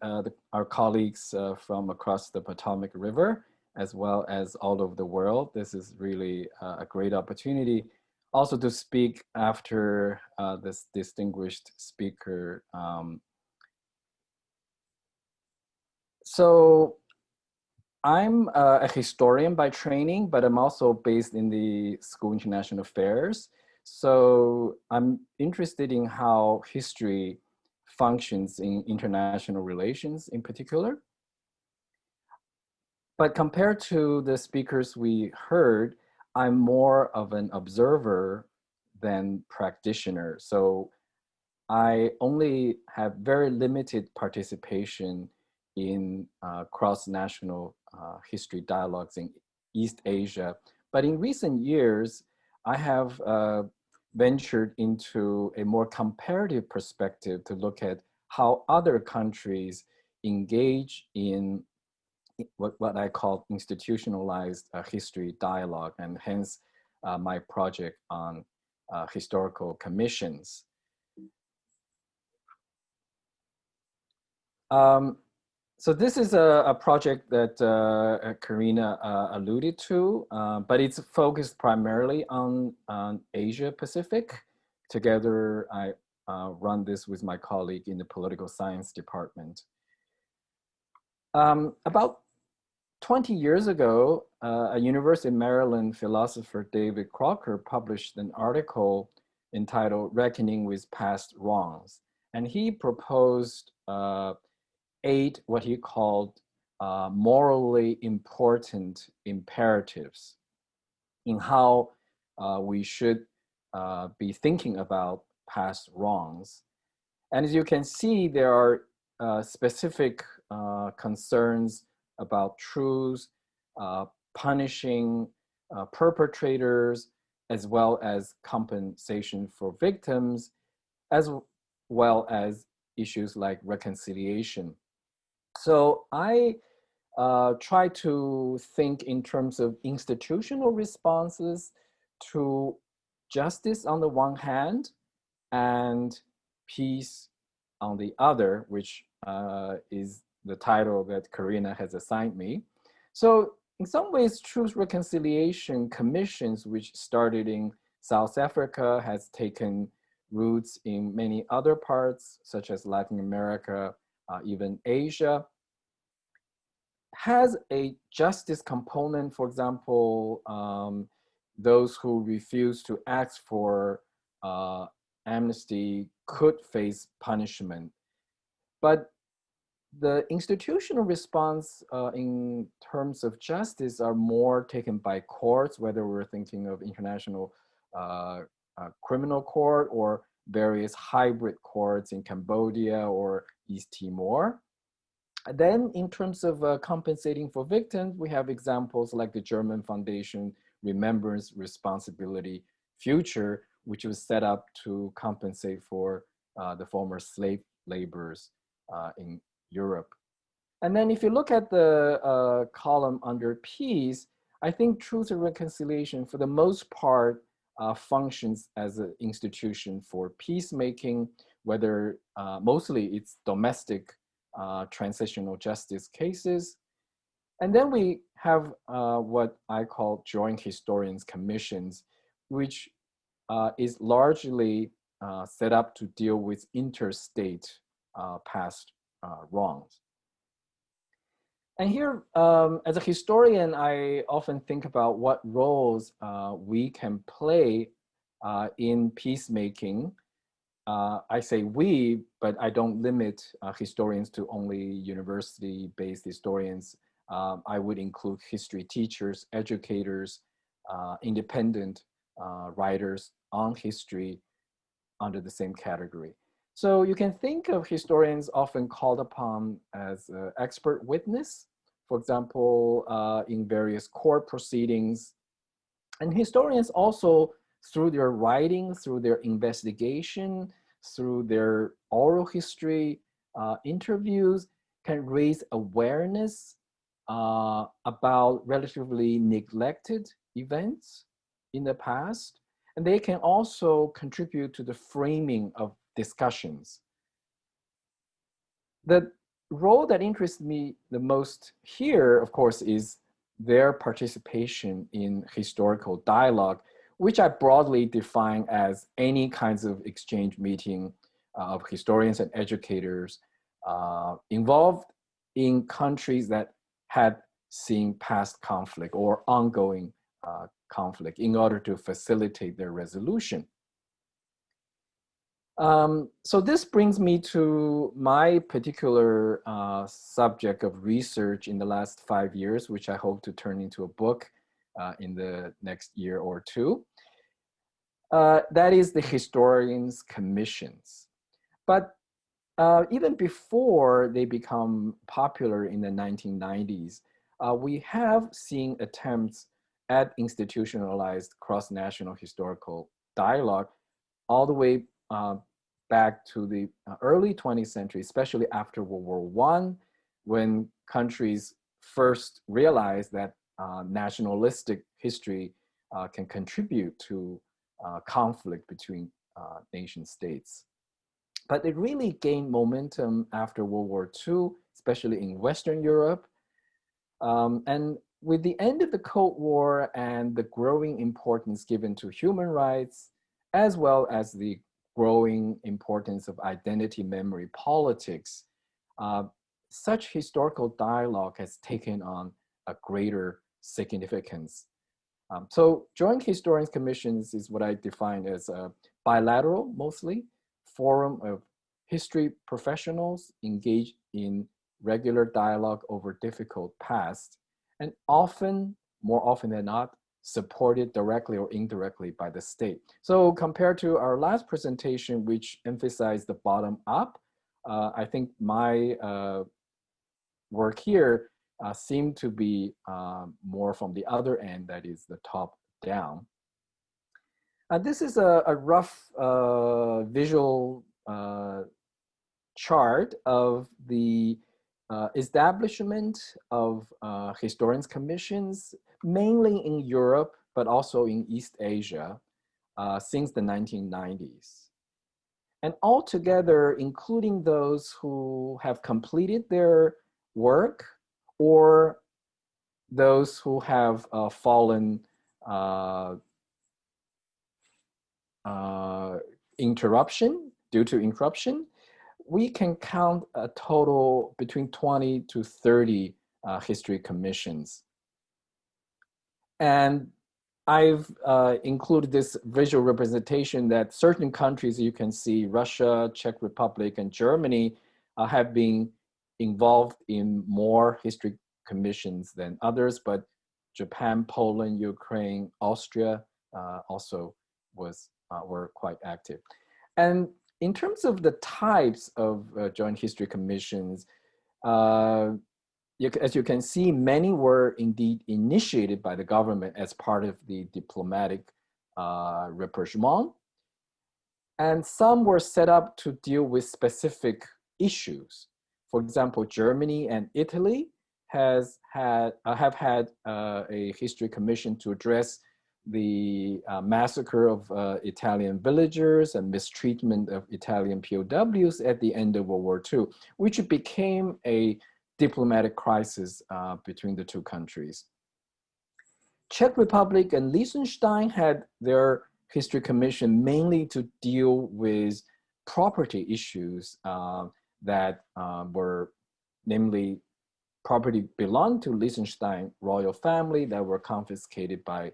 our colleagues from across the Potomac River, as well as all over the world. This is really a great opportunity also to speak after this distinguished speaker. So I'm a historian by training, but I'm also based in the School of International Affairs. So I'm interested in how history functions in international relations in particular. But compared to the speakers we heard, I'm more of an observer than practitioner. So I only have very limited participation in cross-national history dialogues in East Asia. But in recent years, I have ventured into a more comparative perspective to look at how other countries engage in what I call institutionalized history dialogue, and hence my project on historical commissions. So this is a project that Karina alluded to, but it's focused primarily on Asia Pacific. Together, I run this with my colleague in the political science department. About 20 years ago, a University of Maryland philosopher, David Crocker, published an article entitled "Reckoning with Past Wrongs." And he proposed 8 what he called morally important imperatives in how we should be thinking about past wrongs. And as you can see, there are specific concerns about truth, punishing perpetrators, as well as compensation for victims, as well as issues like reconciliation. So I try to think in terms of institutional responses to justice on the one hand and peace on the other, which is the title that Karina has assigned me. So in some ways, Truth Reconciliation Commissions, which started in South Africa, has taken roots in many other parts, such as Latin America, even Asia, has a justice component. For example, those who refuse to ask for amnesty could face punishment. But the institutional response in terms of justice are more taken by courts, whether we're thinking of International Criminal Court or various hybrid courts in Cambodia or East Timor. Then in terms of compensating for victims, we have examples like the German Foundation Remembrance Responsibility Future, which was set up to compensate for the former slave laborers in Europe. And then if you look at the column under peace, I think Truth and Reconciliation, for the most part, functions as an institution for peacemaking, whether mostly it's domestic transitional justice cases. And then we have what I call joint historians commissions, which is largely set up to deal with interstate past wrongs. And here, as a historian, I often think about what roles we can play in peacemaking. I say we, but I don't limit historians to only university-based historians. I would include history teachers, educators, independent writers on history under the same category. So you can think of historians often called upon as expert witness, for example, in various court proceedings. And historians also, through their writing, through their investigation, through their oral history interviews, can raise awareness about relatively neglected events in the past. And they can also contribute to the framing of discussions. The role that interests me the most here, of course, is their participation in historical dialogue, which I broadly define as any kinds of exchange meeting of historians and educators involved in countries that had seen past conflict or ongoing conflict in order to facilitate their resolution. So this brings me to my particular subject of research in the last 5 years, which I hope to turn into a book in the next year or two. That is the historians' commissions. But even before they become popular in the 1990s, we have seen attempts at institutionalized cross-national historical dialogue all the way back to the early 20th century, especially after World War I, when countries first realized that nationalistic history can contribute to conflict between nation states. But it really gained momentum after World War II, especially in Western Europe. And with the end of the Cold War and the growing importance given to human rights, as well as the growing importance of identity memory politics, such historical dialogue has taken on a greater significance. So Joint Historians Commissions is what I define as a bilateral, mostly, forum of history professionals engaged in regular dialogue over difficult past, and often, more often than not, supported directly or indirectly by the state. So compared to our last presentation, which emphasized the bottom up, I think my work here seemed to be more from the other end, that is the top down. This is a rough visual chart of the establishment of historians commissions, mainly in Europe, but also in East Asia since the 1990s. And altogether, including those who have completed their work or those who have fallen due to interruption, we can count a total between 20 to 30 history commissions. And I've included this visual representation that certain countries, you can see Russia, Czech Republic, and Germany have been involved in more history commissions than others, but Japan, Poland, Ukraine, Austria also were quite active. And in terms of the types of joint history commissions, as you can see, many were indeed initiated by the government as part of the diplomatic rapprochement. And some were set up to deal with specific issues. For example, Germany and Italy have had a history commission to address the massacre of Italian villagers and mistreatment of Italian POWs at the end of World War II, which became a diplomatic crisis between the two countries. Czech Republic and Liechtenstein had their history commission mainly to deal with property issues that were, namely, property belonged to Liechtenstein royal family that were confiscated by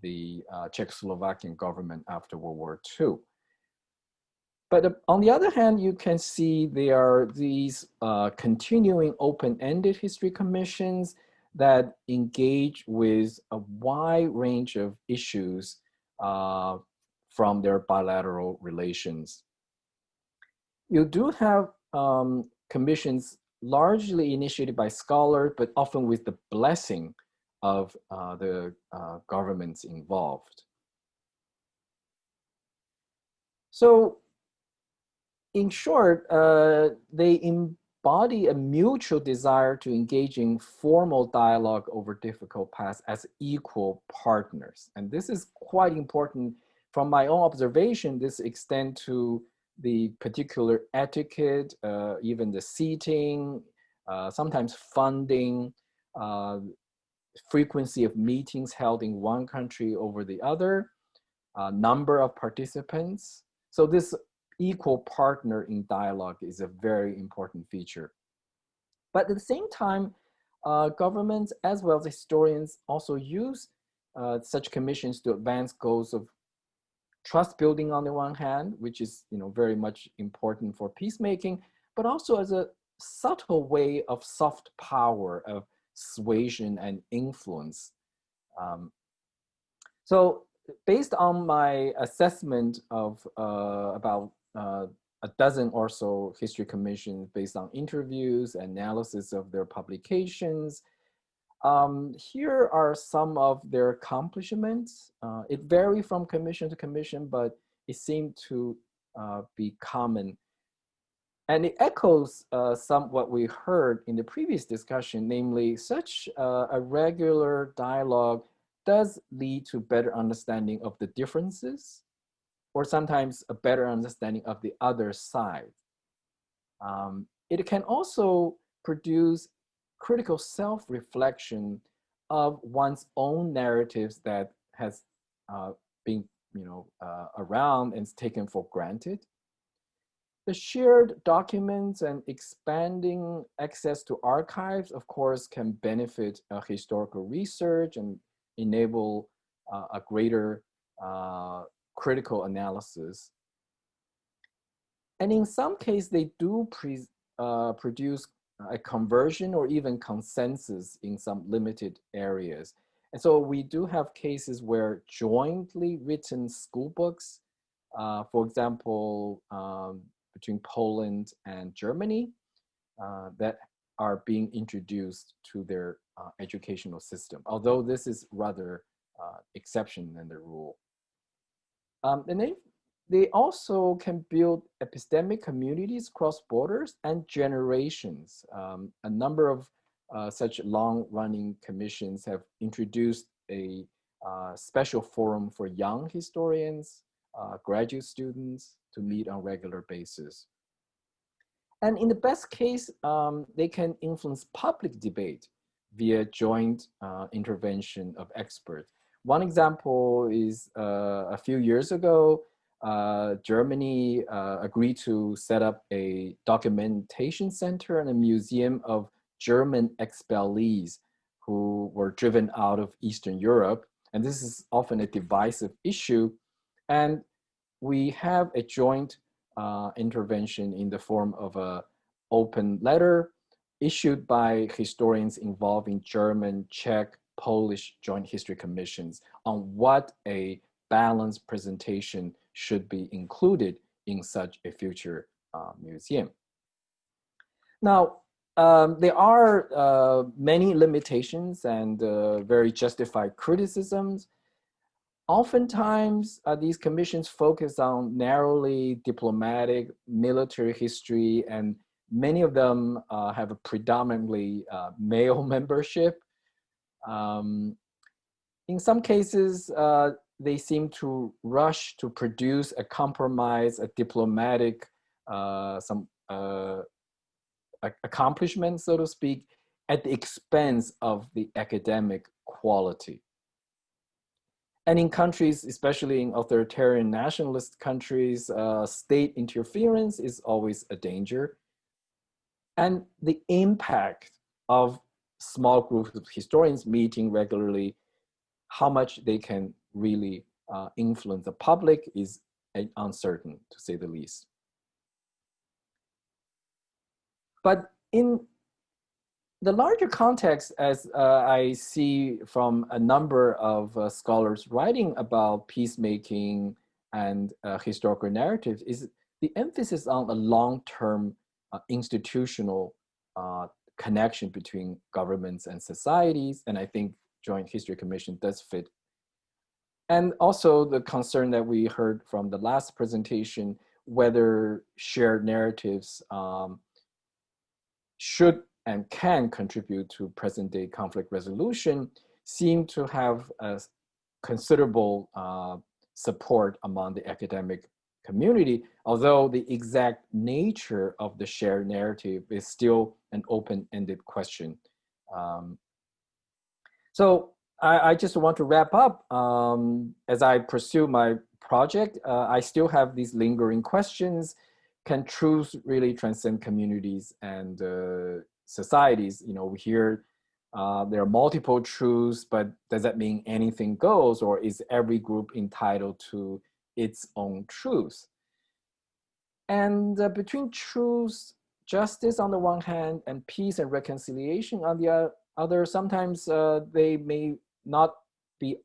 the Czechoslovakian government after World War II. But on the other hand, you can see there are these continuing open-ended history commissions that engage with a wide range of issues from their bilateral relations. You do have commissions largely initiated by scholars, but often with the blessing of the governments involved. So in short, they embody a mutual desire to engage in formal dialogue over difficult past as equal partners. And this is quite important. From my own observation, this extends to the particular etiquette, even the seating, sometimes funding, frequency of meetings held in one country over the other, number of participants. So this equal partner in dialogue is a very important feature. But at the same time, governments as well as historians also use such commissions to advance goals of trust building on the one hand, which is very much important for peacemaking, but also as a subtle way of soft power, of suasion and influence. So based on my assessment of about a dozen or so history commissions based on interviews, analysis of their publications, here are some of their accomplishments. It varies from commission to commission, but it seemed to be common. And it echoes some what we heard in the previous discussion, namely such a regular dialogue does lead to better understanding of the differences, or sometimes a better understanding of the other side. It can also produce critical self-reflection of one's own narratives that has been around and taken for granted. The shared documents and expanding access to archives, of course, can benefit historical research and enable a greater critical analysis. And in some cases, they do produce a conversion or even consensus in some limited areas. And so we do have cases where jointly written school books, for example, between Poland and Germany, that are being introduced to their educational system, although this is rather exception than the rule. And they also can build epistemic communities across borders and generations. A number of such long-running commissions have introduced a special forum for young historians, graduate students to meet on a regular basis. And in the best case, they can influence public debate via joint intervention of experts. One example is a few years ago, Germany agreed to set up a documentation center and a museum of German expellees who were driven out of Eastern Europe. And this is often a divisive issue. And we have a joint intervention in the form of an open letter issued by historians involving German, Czech, Polish joint history commissions on what a balanced presentation should be included in such a future museum. Now, there are many limitations and very justified criticisms. Oftentimes, these commissions focus on narrowly diplomatic, military history, and many of them have a predominantly male membership. In some cases, they seem to rush to produce a compromise, a diplomatic, accomplishment, so to speak, at the expense of the academic quality. And in countries, especially in authoritarian nationalist countries, state interference is always a danger. And the impact of small groups of historians meeting regularly, how much they can really influence the public is uncertain, to say the least. But in the larger context, as I see from a number of scholars writing about peacemaking and historical narratives, is the emphasis on a long-term institutional connection between governments and societies. And I think Joint History Commission does fit. And also the concern that we heard from the last presentation, whether shared narratives should and can contribute to present-day conflict resolution, seem to have a considerable support among the academic community, although the exact nature of the shared narrative is still an open-ended question. So I just want to wrap up. As I pursue my project, I still have these lingering questions. Can truth really transcend communities and societies? You know, we hear there are multiple truths, but does that mean anything goes, or is every group entitled to its own truth? And between truth, justice on the one hand, and peace and reconciliation on the other, sometimes they may not be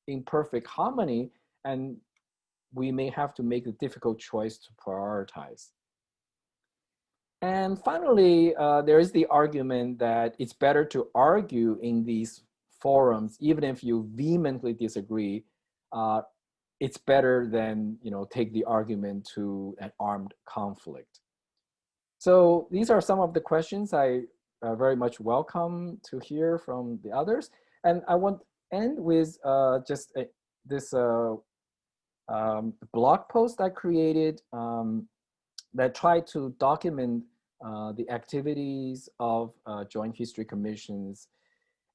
in perfect harmony, and we may have to make a difficult choice to prioritize. And finally, there is the argument that it's better to argue in these forums, even if you vehemently disagree. It's better than, you know, take the argument to an armed conflict. So these are some of the questions I very much welcome to hear from the others. And I want end with just this blog post I created that tried to document the activities of Joint History Commissions.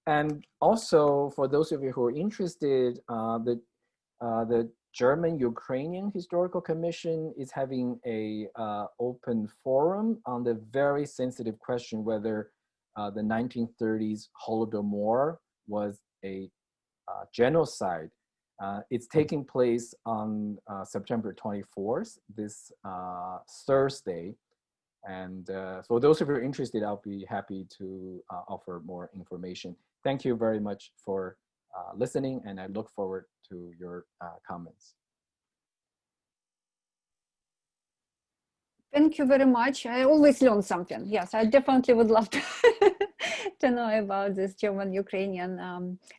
And also, for those of you who are interested, the German-Ukrainian Historical Commission is having a open forum on the very sensitive question whether the 1930s Holodomor was a genocide. It's taking place on September 24th, this Thursday. And for those of you who are interested, I'll be happy to offer more information. Thank you very much for listening, and I look forward to your comments. Thank you very much. I always learn something. Yes, I definitely would love to, to know about this German-Ukrainian.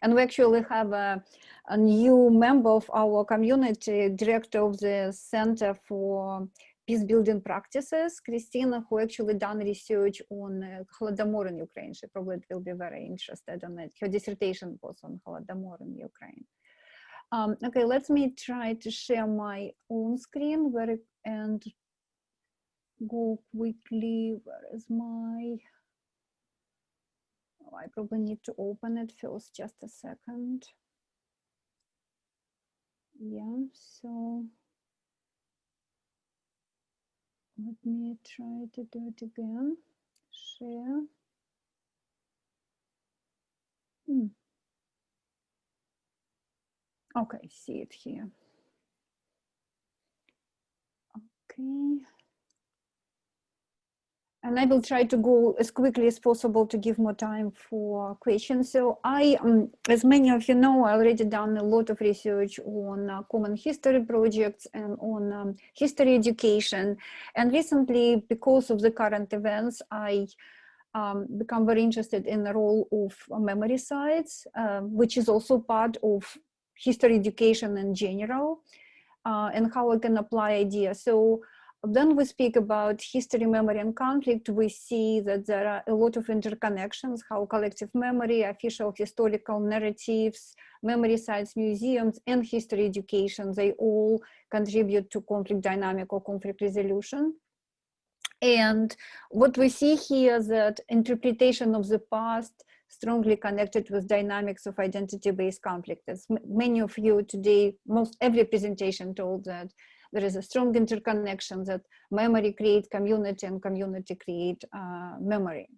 And we actually have a new member of our community, director of the Center for Peace Building Practices, Christina, who actually done research on Holodomor in Ukraine. She probably will be very interested in it. Her dissertation was on Holodomor in Ukraine. Okay, let me try to share my own screen and go quickly. Where is my, oh, I probably need to open it first, just a second. Yeah, so let me try to do it again. Share. Okay, see it here. Okay. And I will try to go as quickly as possible to give more time for questions. So I, as many of you know, I already done a lot of research on common history projects and on history education. And recently, because of the current events, I become very interested in the role of memory sites, which is also part of history education in general, and how I can apply ideas. So when we speak about history, memory, and conflict, we see that there are a lot of interconnections, how collective memory, official historical narratives, memory sites, museums, and history education, they all contribute to conflict dynamic or conflict resolution. And what we see here is that interpretation of the past strongly connected with dynamics of identity-based conflict. As many of you today, most every presentation told that there is a strong interconnection that memory creates community and community create memory.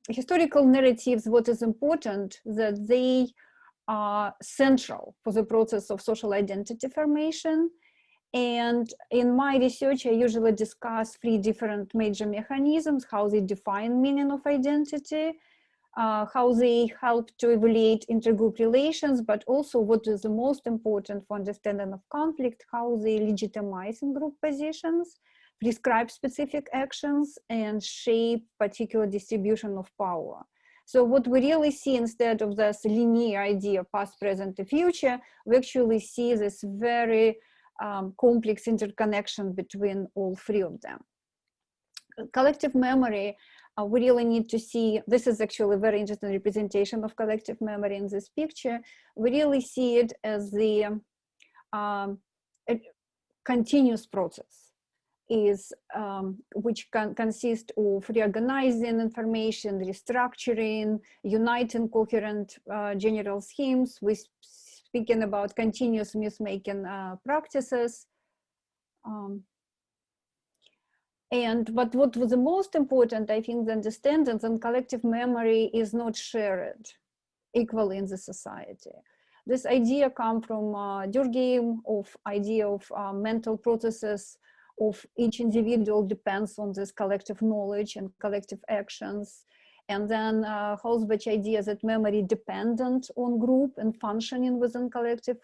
Historical narratives, what is important, that they are central for the process of social identity formation. And in my research, I usually discuss 3 different major mechanisms, how they define meaning of identity, how they help to evaluate intergroup relations, but also what is the most important for understanding of conflict, how they legitimize in group positions, prescribe specific actions, and shape particular distribution of power. So what we really see, instead of this linear idea, past, present, and future, we actually see this very complex interconnection between all 3 of them. Collective memory, we really need to see, this is actually a very interesting representation of collective memory in this picture. We really see it as the continuous process, which can consist of reorganizing information, restructuring, uniting coherent general schemes. We're speaking about continuous myth-making practices. But what was the most important, I think, the understanding that collective memory is not shared equally in the society. This idea comes from Durkheim, of idea of mental processes of each individual depends on this collective knowledge and collective actions. And then Holzbach idea that memory dependent on group and functioning within collective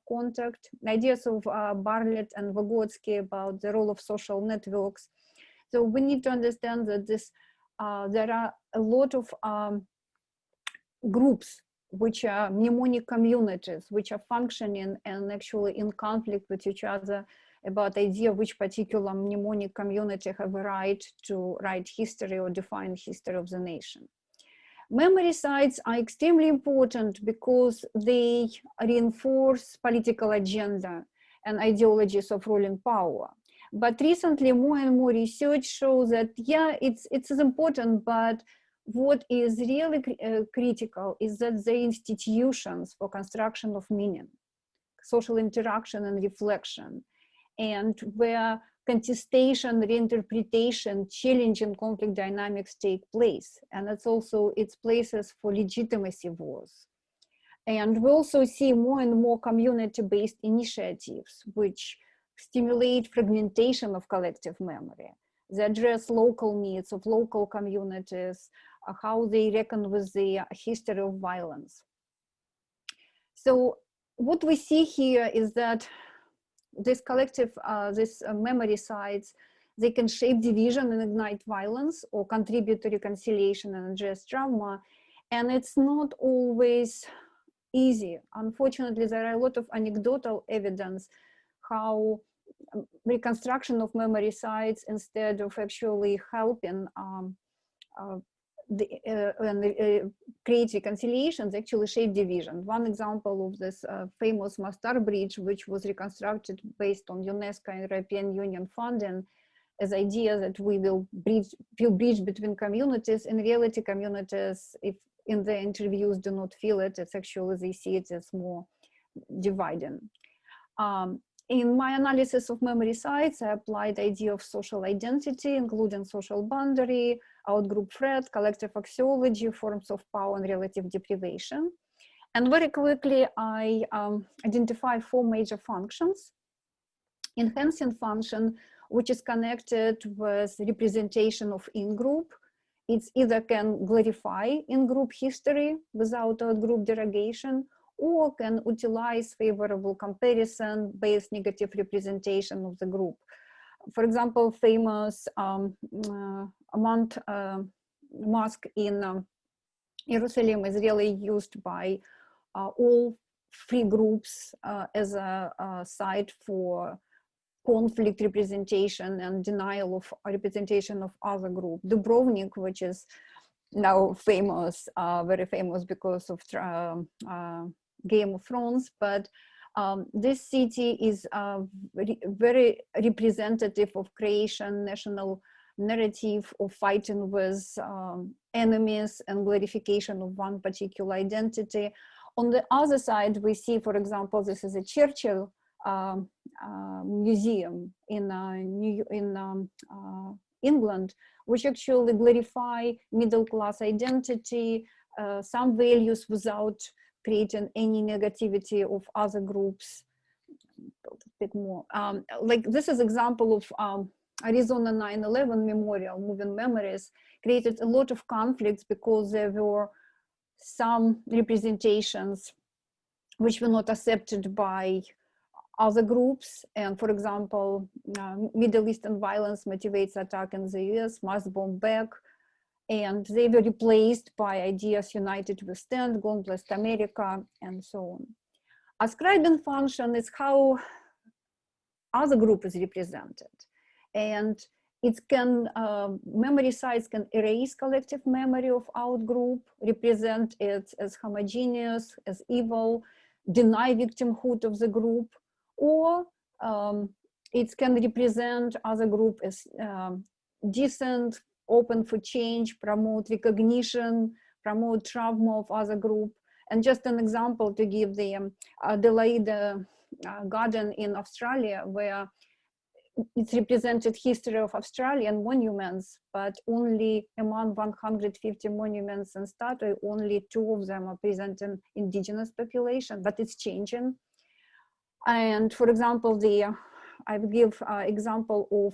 contact. Ideas of Bartlett and Vygotsky about the role of social networks. So we need to understand that this, there are a lot of groups which are mnemonic communities, which are functioning and actually in conflict with each other about the idea of which particular mnemonic community have a right to write history or define history of the nation. Memory sites are extremely important because they reinforce political agenda and ideologies of ruling power. But recently, more and more research shows that, yeah, it's important, but what is really critical is that the institutions for construction of meaning, social interaction and reflection, and where contestation, reinterpretation, challenging conflict dynamics take place. And it's places for legitimacy wars. And we also see more and more community-based initiatives which stimulate fragmentation of collective memory. They address local needs of local communities, how they reckon with the history of violence. So what we see here is that this collective, memory sites, they can shape division and ignite violence, or contribute to reconciliation and address trauma. And it's not always easy. Unfortunately, there are a lot of anecdotal evidence how reconstruction of memory sites, instead of actually helping create reconciliations, actually shape division. One example of this famous Mastar Bridge, which was reconstructed based on UNESCO and European Union funding, as idea that we will bridge between communities. In reality, communities, if in the interviews do not feel it, it's actually they see it as more dividing. In my analysis of memory sites, I applied the idea of social identity, including social boundary, outgroup threat, collective axiology, forms of power and relative deprivation. And very quickly, I identify 4 major functions. Enhancing function, which is connected with representation of in-group. It's either can clarify in-group history without out-group derogation, or can utilize favorable comparison-based negative representation of the group. For example, famous Mount Mosque in Jerusalem is really used by all 3 groups as a site for conflict representation and denial of representation of other group. Dubrovnik, which is now famous, very famous because of Game of Thrones, but this city is very representative of creation, national narrative of fighting with enemies and glorification of one particular identity. On the other side, we see, for example, this is a Churchill museum in England, which actually glorify middle-class identity, some values without creating any negativity of other groups. A bit more. Like this is example of Arizona 9/11 memorial, moving memories, created a lot of conflicts because there were some representations which were not accepted by other groups. And for example, Middle Eastern violence motivates attack in the US, must bomb back, and they were replaced by ideas united we stand, God bless America, and so on. Ascribing function is how other group is represented. And it can, memory sites can erase collective memory of outgroup, represent it as homogeneous, as evil, deny victimhood of the group, or it can represent other group as decent, open for change, promote recognition, promote trauma of other group. And just an example to give the Adelaide Garden in Australia, where it's represented history of Australian monuments, but only among 150 monuments and statues, only 2 of them are presenting indigenous population, but it's changing. And for example, I will give example of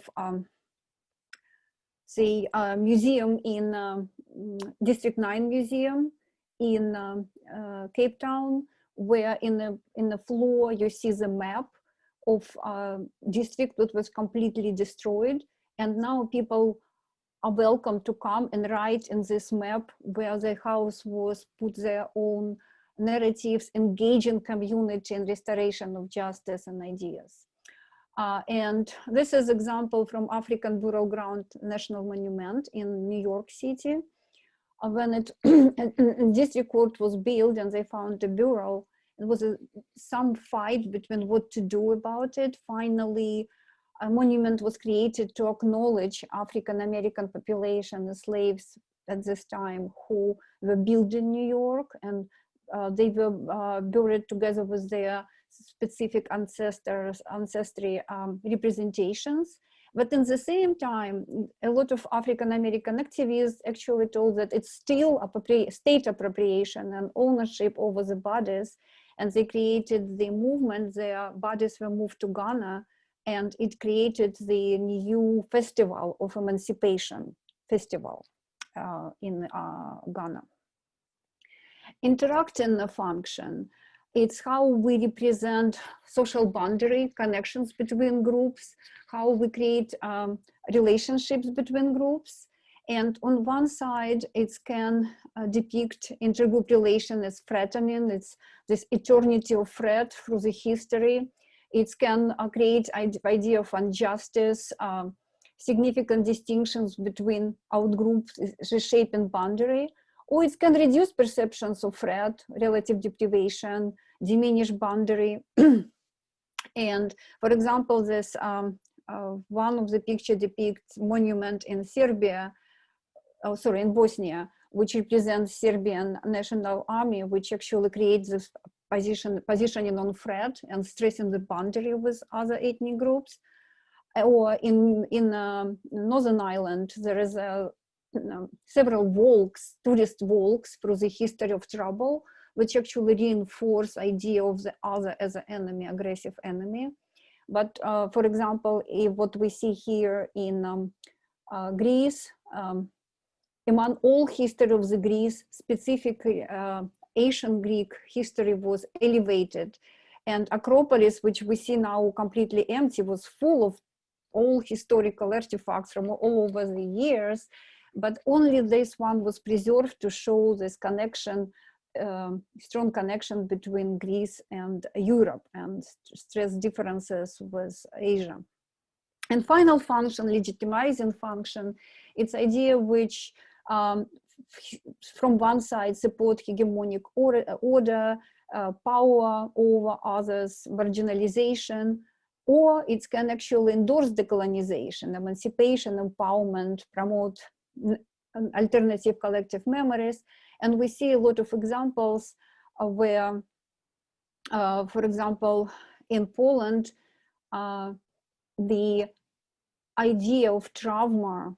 the museum in District 9 Museum in Cape Town, where in the floor you see the map of district that was completely destroyed, and now people are welcome to come and write in this map where their house was, put their own narratives, engaging community in restoration of justice and ideas. And this is example from African Burial Ground National Monument in New York City. when district court was built and they found a bureau, it was some fight between what to do about it. Finally, a monument was created to acknowledge African American population, the slaves at this time, who were built in New York, and they were buried together with their specific ancestry representations. But in the same time, a lot of African American activists actually told that it's still state appropriation and ownership over the bodies, and they created the movement. Their bodies were moved to Ghana, and it created the new festival of emancipation festival in Ghana. Interacting function, it's how we represent social boundary connections between groups, how we create relationships between groups. And on one side, it can depict intergroup relation as threatening. It's this eternity of threat through the history. It can create idea of injustice, significant distinctions between outgroups, reshaping boundary, or it can reduce perceptions of threat, relative deprivation, diminish boundary. And for example, this one of the picture depicts monument in Serbia, in Bosnia, which represents Serbian National Army, which actually creates this positioning on threat and stressing the boundary with other ethnic groups. Or in Northern Ireland, there is several walks, tourist walks through the history of trouble, which actually reinforce idea of the other as an enemy, aggressive enemy. But for example, what we see here in Greece, among all history of the Greece, specifically ancient Greek history was elevated, and Acropolis, which we see now completely empty, was full of all historical artifacts from all over the years, but only this one was preserved to show this connection, strong connection between Greece and Europe, and stress differences with Asia. And final function, legitimizing function, it's idea which from one side support hegemonic order, power over others, marginalization, or it can actually endorse decolonization, emancipation, empowerment, promote alternative collective memories. And we see a lot of examples where, for example, in Poland, the idea of trauma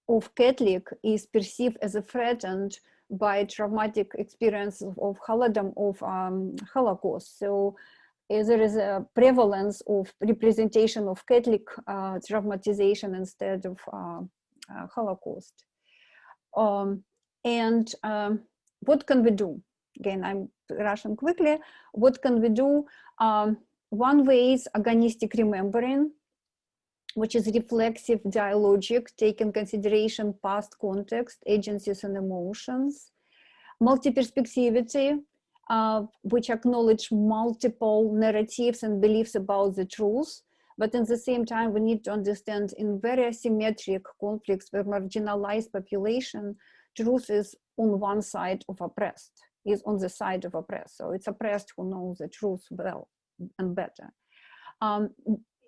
of Catholic is perceived as a threatened by traumatic experience of Holocaust. So there is a prevalence of representation of Catholic traumatization instead of Holocaust. And what can we do? Again, I'm rushing quickly. What can we do? One way is agonistic remembering, which is reflexive dialogic, taking consideration past context, agencies and emotions. Multi-perspectivity, which acknowledge multiple narratives and beliefs about the truth. But at the same time, we need to understand in very asymmetric conflicts where marginalized population, truth is on one side of oppressed, is on the side of oppressed. So it's oppressed who knows the truth well and better.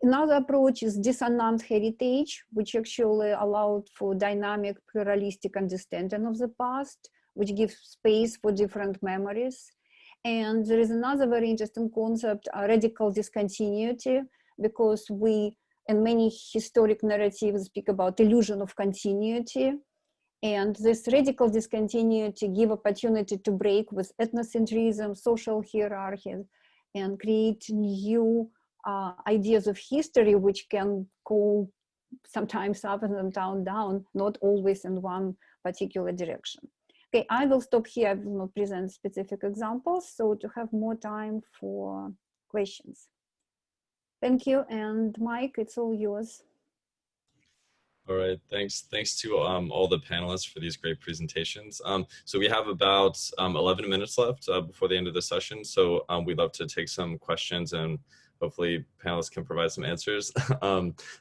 Another approach is dissonant heritage, which actually allowed for dynamic pluralistic understanding of the past, which gives space for different memories. And there is another very interesting concept, radical discontinuity, because we, in many historic narratives, speak about illusion of continuity. And this radical discontinuity give opportunity to break with ethnocentrism, social hierarchies, and create new ideas of history, which can go sometimes up and down, not always in one particular direction. Okay, I will stop here. I will not present specific examples, so to have more time for questions. Thank you, and Mike, it's all yours. All right, thanks to all the panelists for these great presentations. So we have about 11 minutes left before the end of the session, so we'd love to take some questions and hopefully panelists can provide some answers.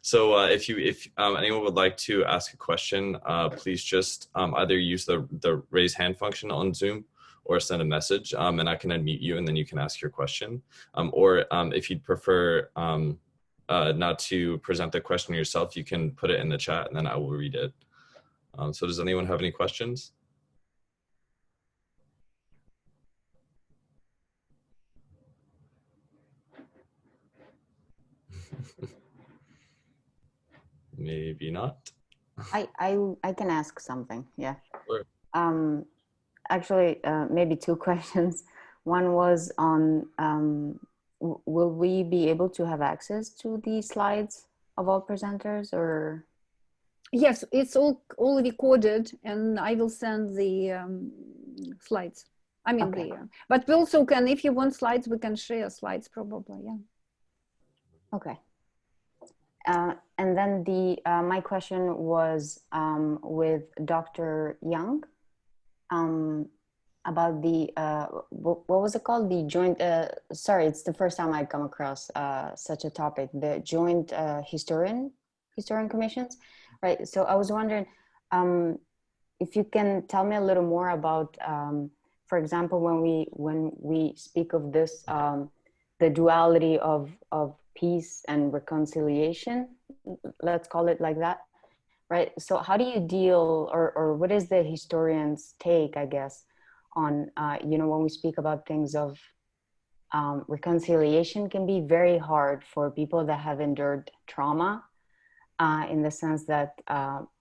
So if anyone would like to ask a question, please just either use the raise hand function on Zoom or send a message, and I can unmute you and then you can ask your question. Or if you'd prefer not to present the question yourself, you can put it in the chat and then I will read it. So does anyone have any questions? Maybe not. I can ask something. Yeah. Sure. Actually, maybe two questions. One was on, will we be able to have access to the slides of all presenters, or? Yes, it's all recorded, and I will send the slides. I mean, Okay. but we also can, if you want slides, we can share slides probably, yeah. Okay. And then my question was with Dr. Young about the, what was it called? The joint, sorry, it's the first time I've come across such a topic, the joint historian commissions, right? So I was wondering if you can tell me a little more about, for example, when we speak of this, the duality of peace and reconciliation, let's call it like that, right? So how do you deal, or what is the historian's take, I guess, on, you know, when we speak about things of reconciliation can be very hard for people that have endured trauma, in the sense that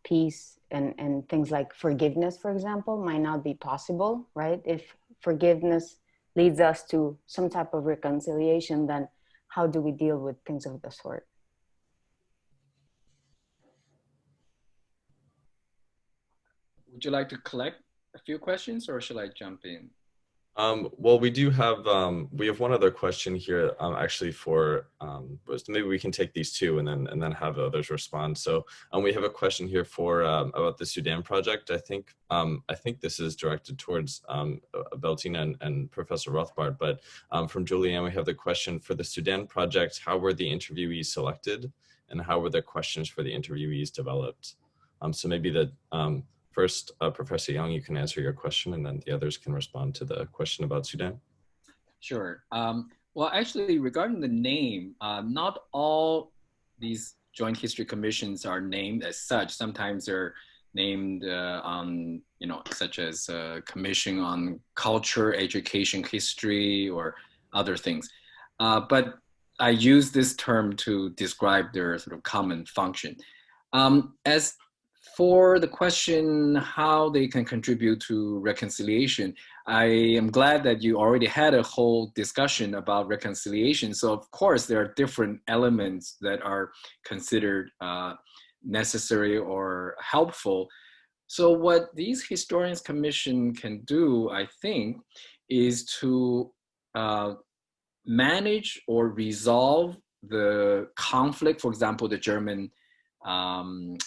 peace and things like forgiveness, for example, might not be possible, right? If forgiveness leads us to some type of reconciliation, then how do we deal with things of the sort? Would you like to collect a few questions, or should I jump in? Well, we do have, we have one other question here, actually for, maybe we can take these two and then have others respond. So we have a question here for, about the Sudan project. I think this is directed towards Beltina and Professor Rothbard, but from Julianne, we have the question for the Sudan project: how were the interviewees selected and how were the questions for the interviewees developed? So maybe that, first, Professor Young, you can answer your question, and then the others can respond to the question about Sudan. Sure. Well, actually, regarding the name, not all these joint history commissions are named as such. Sometimes they're named on, you know, such as Commission on Culture, Education, History, or other things. But I use this term to describe their sort of common function. As for the question how they can contribute to reconciliation, I am glad that you already had a whole discussion about reconciliation. So of course there are different elements that are considered necessary or helpful. So what these historians commission can do, I think, is to manage or resolve the conflict, for example, the German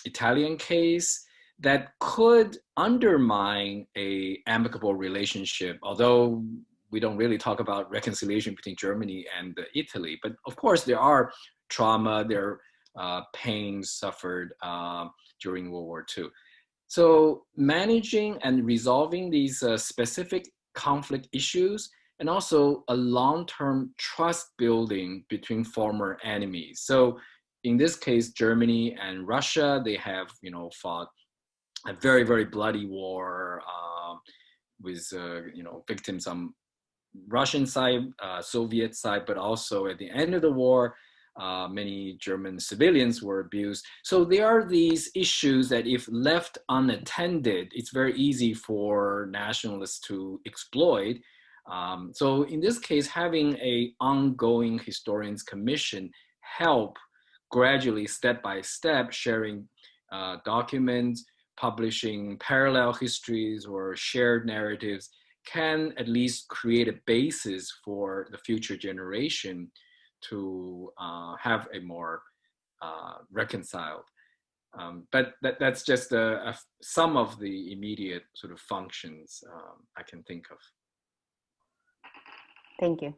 Italian case, that could undermine a amicable relationship, although we don't really talk about reconciliation between Germany and Italy. But of course, there are trauma, there are pains suffered during World War II. So managing and resolving these specific conflict issues, and also a long-term trust building between former enemies. So in this case, Germany and Russia, they have, you know, fought a very, very bloody war with, you know, victims on Russian side, Soviet side, but also at the end of the war, many German civilians were abused. So there are these issues that if left unattended, it's very easy for nationalists to exploit. So in this case, having an ongoing historians commission help gradually, step by step, sharing documents, publishing parallel histories or shared narratives can at least create a basis for the future generation to have a more reconciled. But that's just some of the immediate sort of functions I can think of. Thank you.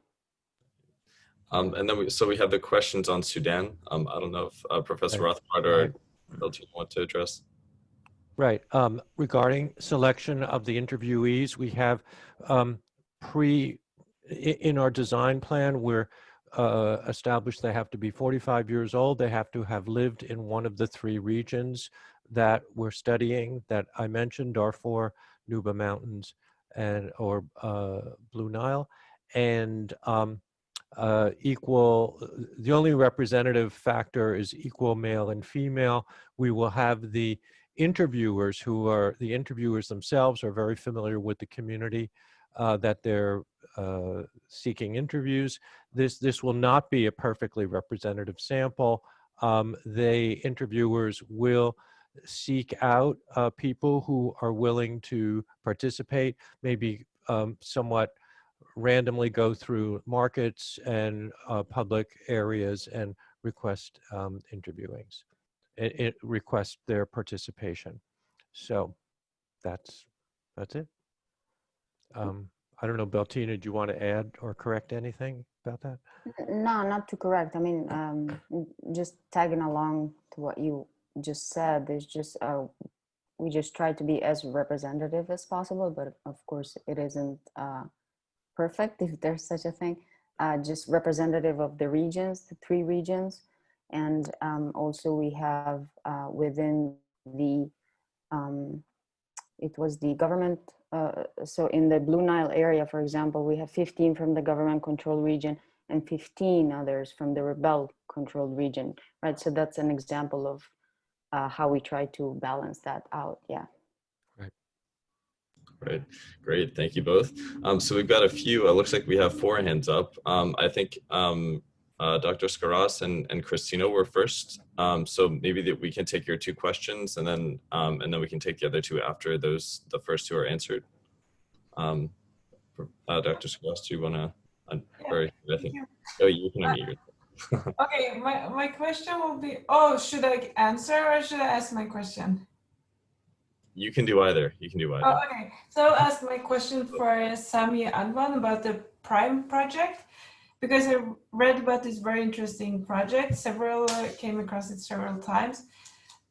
And then so we have the questions on Sudan. I don't know if Professor Right. Rothbard or Beltine want to address. Right. Regarding selection of the interviewees, we have in our design plan, we're established they have to be 45 years old. They have to have lived in one of the three regions that we're studying that I mentioned, Darfur, Nuba Mountains, or Blue Nile. And the only representative factor is equal male and female. We will have the interviewers the interviewers themselves are very familiar with the community that they're seeking interviews. This will not be a perfectly representative sample. Interviewers will seek out people who are willing to participate, maybe somewhat randomly go through markets and public areas and request interviewings. It request their participation. So that's it. I don't know, Beltina, do you want to add or correct anything about that? No, not to correct. I mean, just tagging along to what you just said. There's just we just try to be as representative as possible, but of course it isn't perfect, if there's such a thing. Just representative of the regions, the three regions, and also we have within the it was the government. So in the Blue Nile area, for example, we have 15 from the government-controlled region and 15 others from the rebel-controlled region, right? So that's an example of how we try to balance that out. Yeah. Right. Great. Thank you both. So we've got a few, looks like we have 4 hands up. I think Dr. Skaras and Christina were first. So maybe we can take your 2 questions and then we can take the other 2 after the first 2 are answered. Dr. Skaras, do you want to, I think, oh, you can unmute yourself. Okay, my question will be, oh, should I answer or should I ask my question? You can do either. You can do either. Oh, okay. So I'll ask my question for Sami Advan about the Prime project, because I read about this very interesting project. Came across it several times,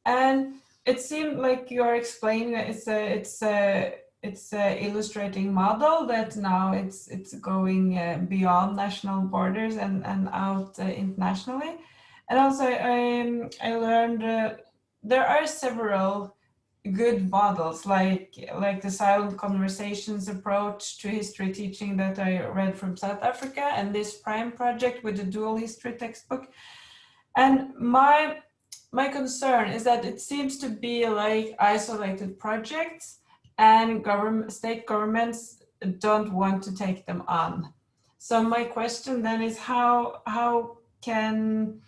and it seemed like you're explaining that it's a illustrating model that now it's going beyond national borders and out internationally. And also I learned there are several good models like the silent conversations approach to history teaching that I read from South Africa, and this Prime project with the dual history textbook. And my concern is that it seems to be like isolated projects, and state governments don't want to take them on. So my question then is how can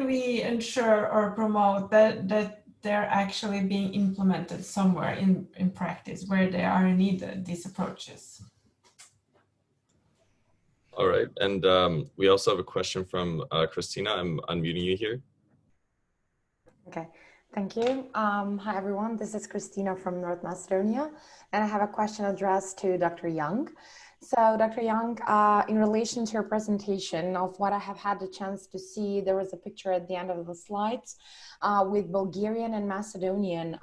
we ensure or promote that they're actually being implemented somewhere in practice where they are needed, these approaches? All right. And we also have a question from Christina. I'm unmuting you here. Okay, thank you. Hi, everyone. This is Christina from North Macedonia, and I have a question addressed to Dr. Young. So, Dr. Young, in relation to your presentation, of what I have had the chance to see, there was a picture at the end of the slides with Bulgarian and Macedonian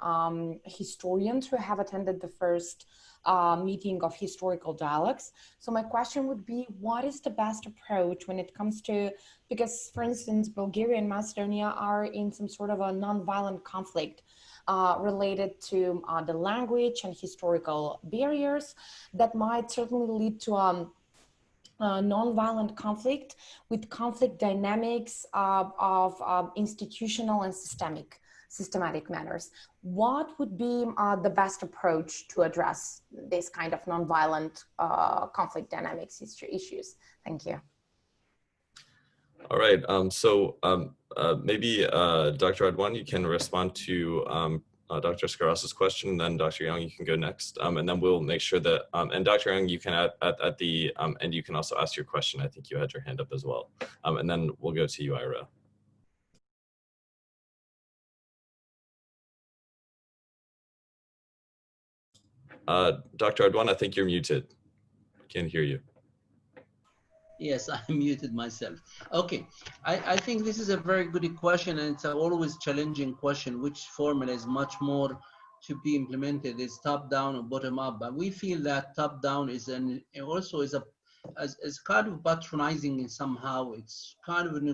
historians who have attended the first meeting of historical dialogues. So my question would be, what is the best approach when it comes to, because for instance, Bulgaria and Macedonia are in some sort of a non-violent conflict related to the language and historical barriers that might certainly lead to non-violent conflict with conflict dynamics of institutional and systematic manners. What would be the best approach to address this kind of non-violent conflict dynamics issues? Thank you. All right. Maybe Dr. Adwan, you can respond to Dr. Skaras's question, and then Dr. Young, you can go next. And then we'll make sure that, and Dr. Young, you can at the end, you can also ask your question. I think you had your hand up as well. And then we'll go to you, Ira. Dr. Adwan, I think you're muted. Can't hear you. Yes, I muted myself. Okay, I think this is a very good question, and it's a always challenging question. Which formula is much more to be implemented? Is top down or bottom up? But we feel that top down is also is a as kind of patronizing in somehow. It's kind of an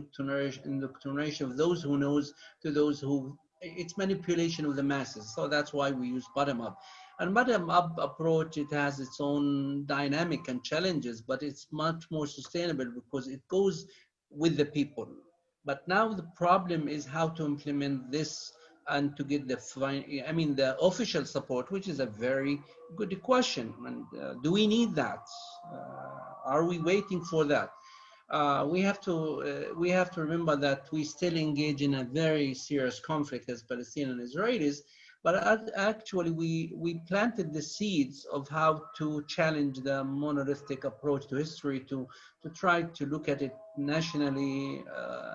indoctrination of those who knows to those who. It's manipulation of the masses. So that's why we use bottom up. And bottom-up approach, it has its own dynamic and challenges, but it's much more sustainable because it goes with the people. But now the problem is how to implement this and to get the official support, which is a very good question. And do we need that? Are we waiting for that? We have to remember that we still engage in a very serious conflict as Palestinian and Israelis, but actually we planted the seeds of how to challenge the monolithic approach to history, to try to look at it nationally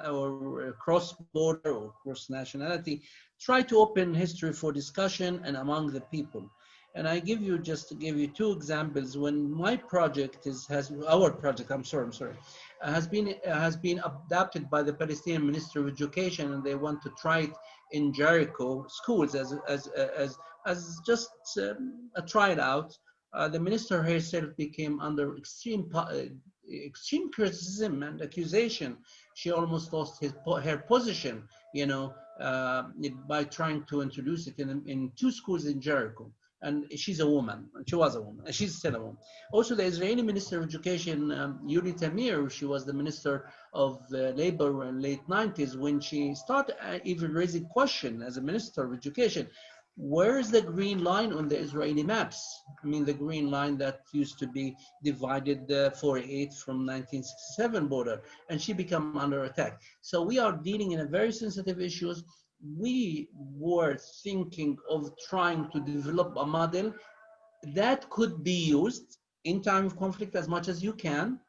or cross border or cross nationality, try to open history for discussion and among the people. And I give you just to give you two examples. When my project our project, I'm sorry, has been adopted by the Palestinian Ministry of Education, and they want to try it in Jericho schools as just a try it out. The minister herself became under extreme criticism and accusation. She almost lost her position, by trying to introduce it in two schools in Jericho. And she's a woman. She was a woman. She's still a woman. Also, the Israeli Minister of Education, Yuli Tamir, she was the Minister of Labor in late 90s when she started even raising question as a Minister of Education. Where is the green line on the Israeli maps? I mean, the green line that used to be divided 48 from 1967 border, and she became under attack. So we are dealing in a very sensitive issues. We were thinking of trying to develop a model that could be used in time of conflict as much as you can.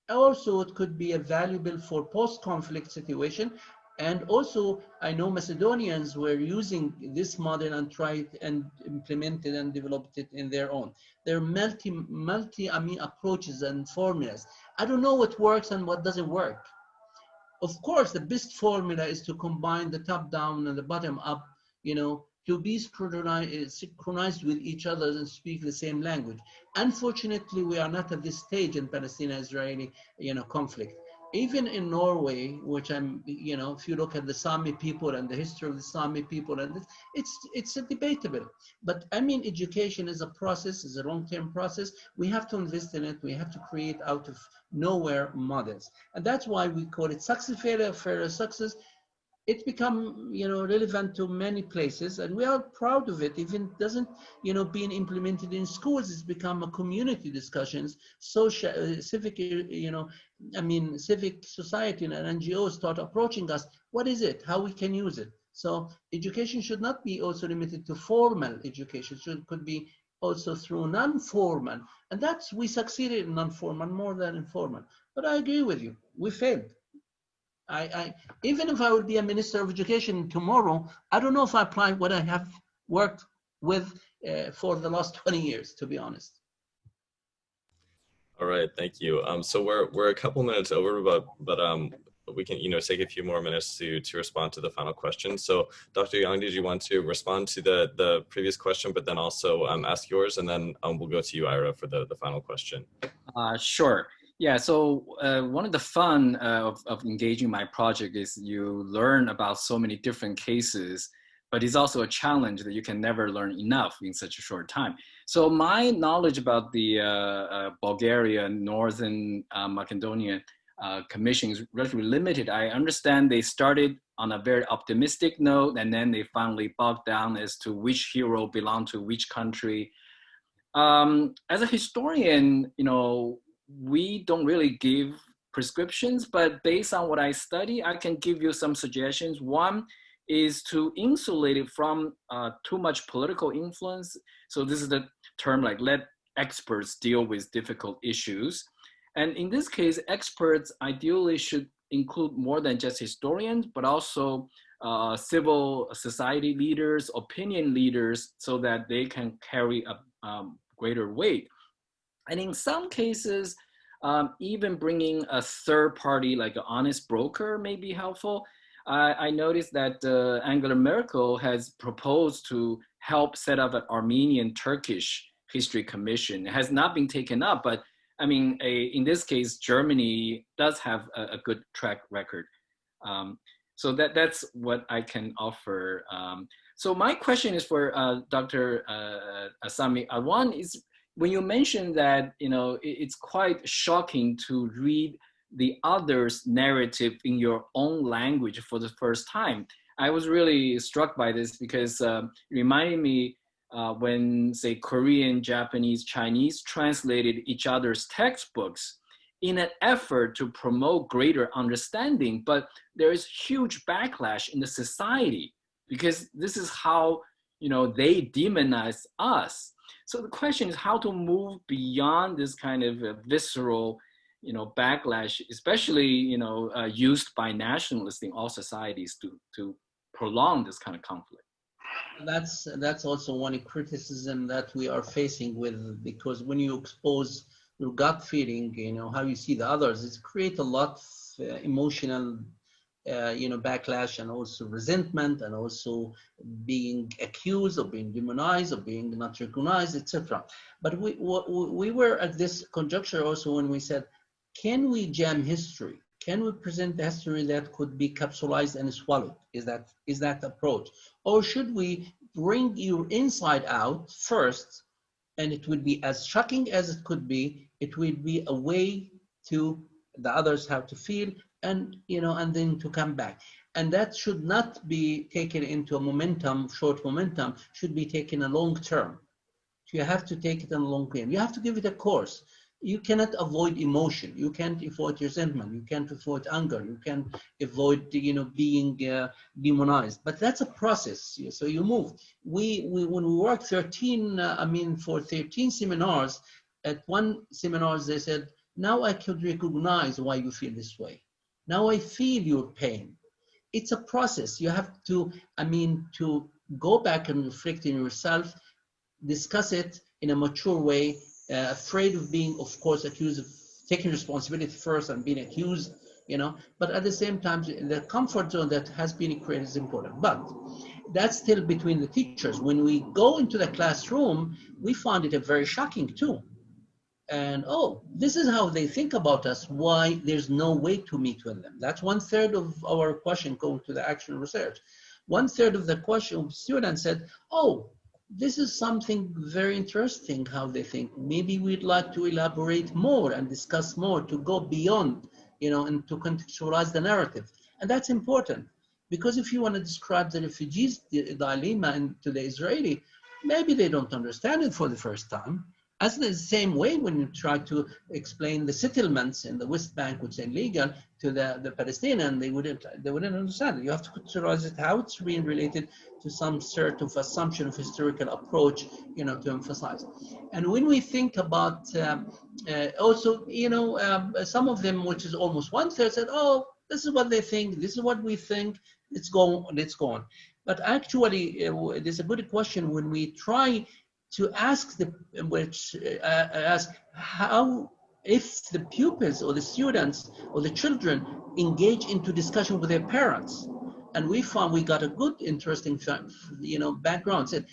Also, it could be a valuable for post-conflict situation. And also, I know Macedonians were using this model and tried and implemented and developed it in their own. There are multi approaches and formulas. I don't know what works and what doesn't work. Of course, the best formula is to combine the top down and the bottom up, to be synchronized with each other and speak the same language. Unfortunately, we are not at this stage in Palestine-Israeli, conflict. Even in Norway, which if you look at the Sami people and the history of the Sami people, and it's debatable. But I mean, education is a process, is a long-term process. We have to invest in it. We have to create out of nowhere models. And that's why we call it success, failure, success. It's become, relevant to many places, and we are proud of it. Even doesn't, being implemented in schools, it's become a community discussions, social, civic, civic society and NGOs start approaching us. What is it? How we can use it? So education should not be also limited to formal education. Could be also through non-formal, and we succeeded in non-formal more than informal. But I agree with you, we failed. Even if I would be a minister of education tomorrow, I don't know if I apply what I have worked with for the last 20 years, to be honest. All right, thank you. So we're a couple minutes over, but we can take a few more minutes to respond to the final question. So Dr. Yang, did you want to respond to the previous question, but then also ask yours, and then we'll go to you, Ira, for the final question. Sure. Yeah, so one of the fun of engaging my project is you learn about so many different cases, but it's also a challenge that you can never learn enough in such a short time. So my knowledge about the Bulgaria, Northern Macedonia commission is relatively limited. I understand they started on a very optimistic note, and then they finally bogged down as to which hero belonged to which country. As a historian, we don't really give prescriptions, but based on what I study, I can give you some suggestions. One is to insulate it from too much political influence. So this is the term, like, let experts deal with difficult issues. And in this case, experts ideally should include more than just historians, but also civil society leaders, opinion leaders, so that they can carry a greater weight. And in some cases, Even bringing a third party, like an honest broker, may be helpful. I noticed that Angela Merkel has proposed to help set up an Armenian-Turkish history commission. It has not been taken up, but I mean, in this case, Germany does have a good track record. So that's what I can offer. So my question is for Dr. Asami. One is, when you mentioned that, you know, it's quite shocking to read the other's narrative in your own language for the first time. I was really struck by this because it reminded me when, say, Korean, Japanese, Chinese translated each other's textbooks in an effort to promote greater understanding, but there is huge backlash in the society because this is how, you know, they demonize us. So the question is how to move beyond this kind of visceral, you know, backlash, especially, you know, used by nationalists in all societies to prolong this kind of conflict. That's also one criticism that we are facing with, because when you expose your gut feeling, you know, how you see the others, it creates a lot of emotional, you know, backlash, and also resentment, and also being accused of being demonized, of being not recognized, etc. But we were at this conjuncture also when we said, can we jam history? Can we present the history that could be capsulized and swallowed? Is that approach? Or should we bring your inside out first, and it would be as shocking as it could be, it would be a way to the others how to feel, and, you know, and then to come back. And that should not be taken into a momentum, short momentum, should be taken a long term. So you have to take it in a long term. You have to give it a course. You cannot avoid emotion. You can't avoid resentment. You can't avoid anger. You can't avoid, you know, being demonized. But that's a process. So you move. When we worked 13, for 13 seminars, at one seminars they said, now I could recognize why you feel this way. Now I feel your pain. It's a process. You have to, to go back and reflect in yourself, discuss it in a mature way, afraid of being, of course, accused of taking responsibility first and being accused, you know, but at the same time, the comfort zone that has been created is important. But that's still between the teachers. When we go into the classroom, we find it very shocking too. And, oh, this is how they think about us, why there's no way to meet with them. That's 1/3 of our question going to the actual research. 1/3 of the question, students said, oh, this is something very interesting how they think. Maybe we'd like to elaborate more and discuss more, to go beyond, you know, and to contextualize the narrative. And that's important, because if you want to describe the refugees dilemma to the Israeli, maybe they don't understand it for the first time. As in the same way, when you try to explain the settlements in the West Bank, which are illegal, to the Palestinian, they wouldn't understand it. You have to contextualize it, how it's being related to some sort of assumption of historical approach, you know, to emphasize. And when we think about also, you know, some of them, which is almost 1/3, said, oh, this is what they think, this is what we think, let's go on. But actually, there's a good question when we try to ask ask how, if the pupils or the students or the children engage into discussion with their parents. And we found we got a good, interesting, you know, background. Said,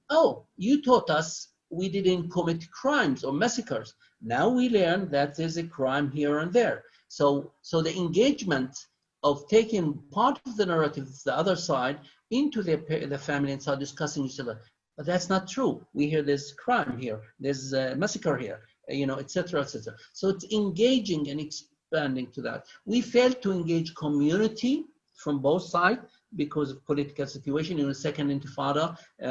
oh, you taught us we didn't commit crimes or massacres. Now we learn that there's a crime here and there. So the engagement of taking part of the narrative, the other side, into the family and start discussing each other. But that's not true. We hear there's crime here, there's a massacre here, you know, etc., etc. So it's engaging and expanding to that. We failed to engage community from both sides because of political situation. In the second Intifada, the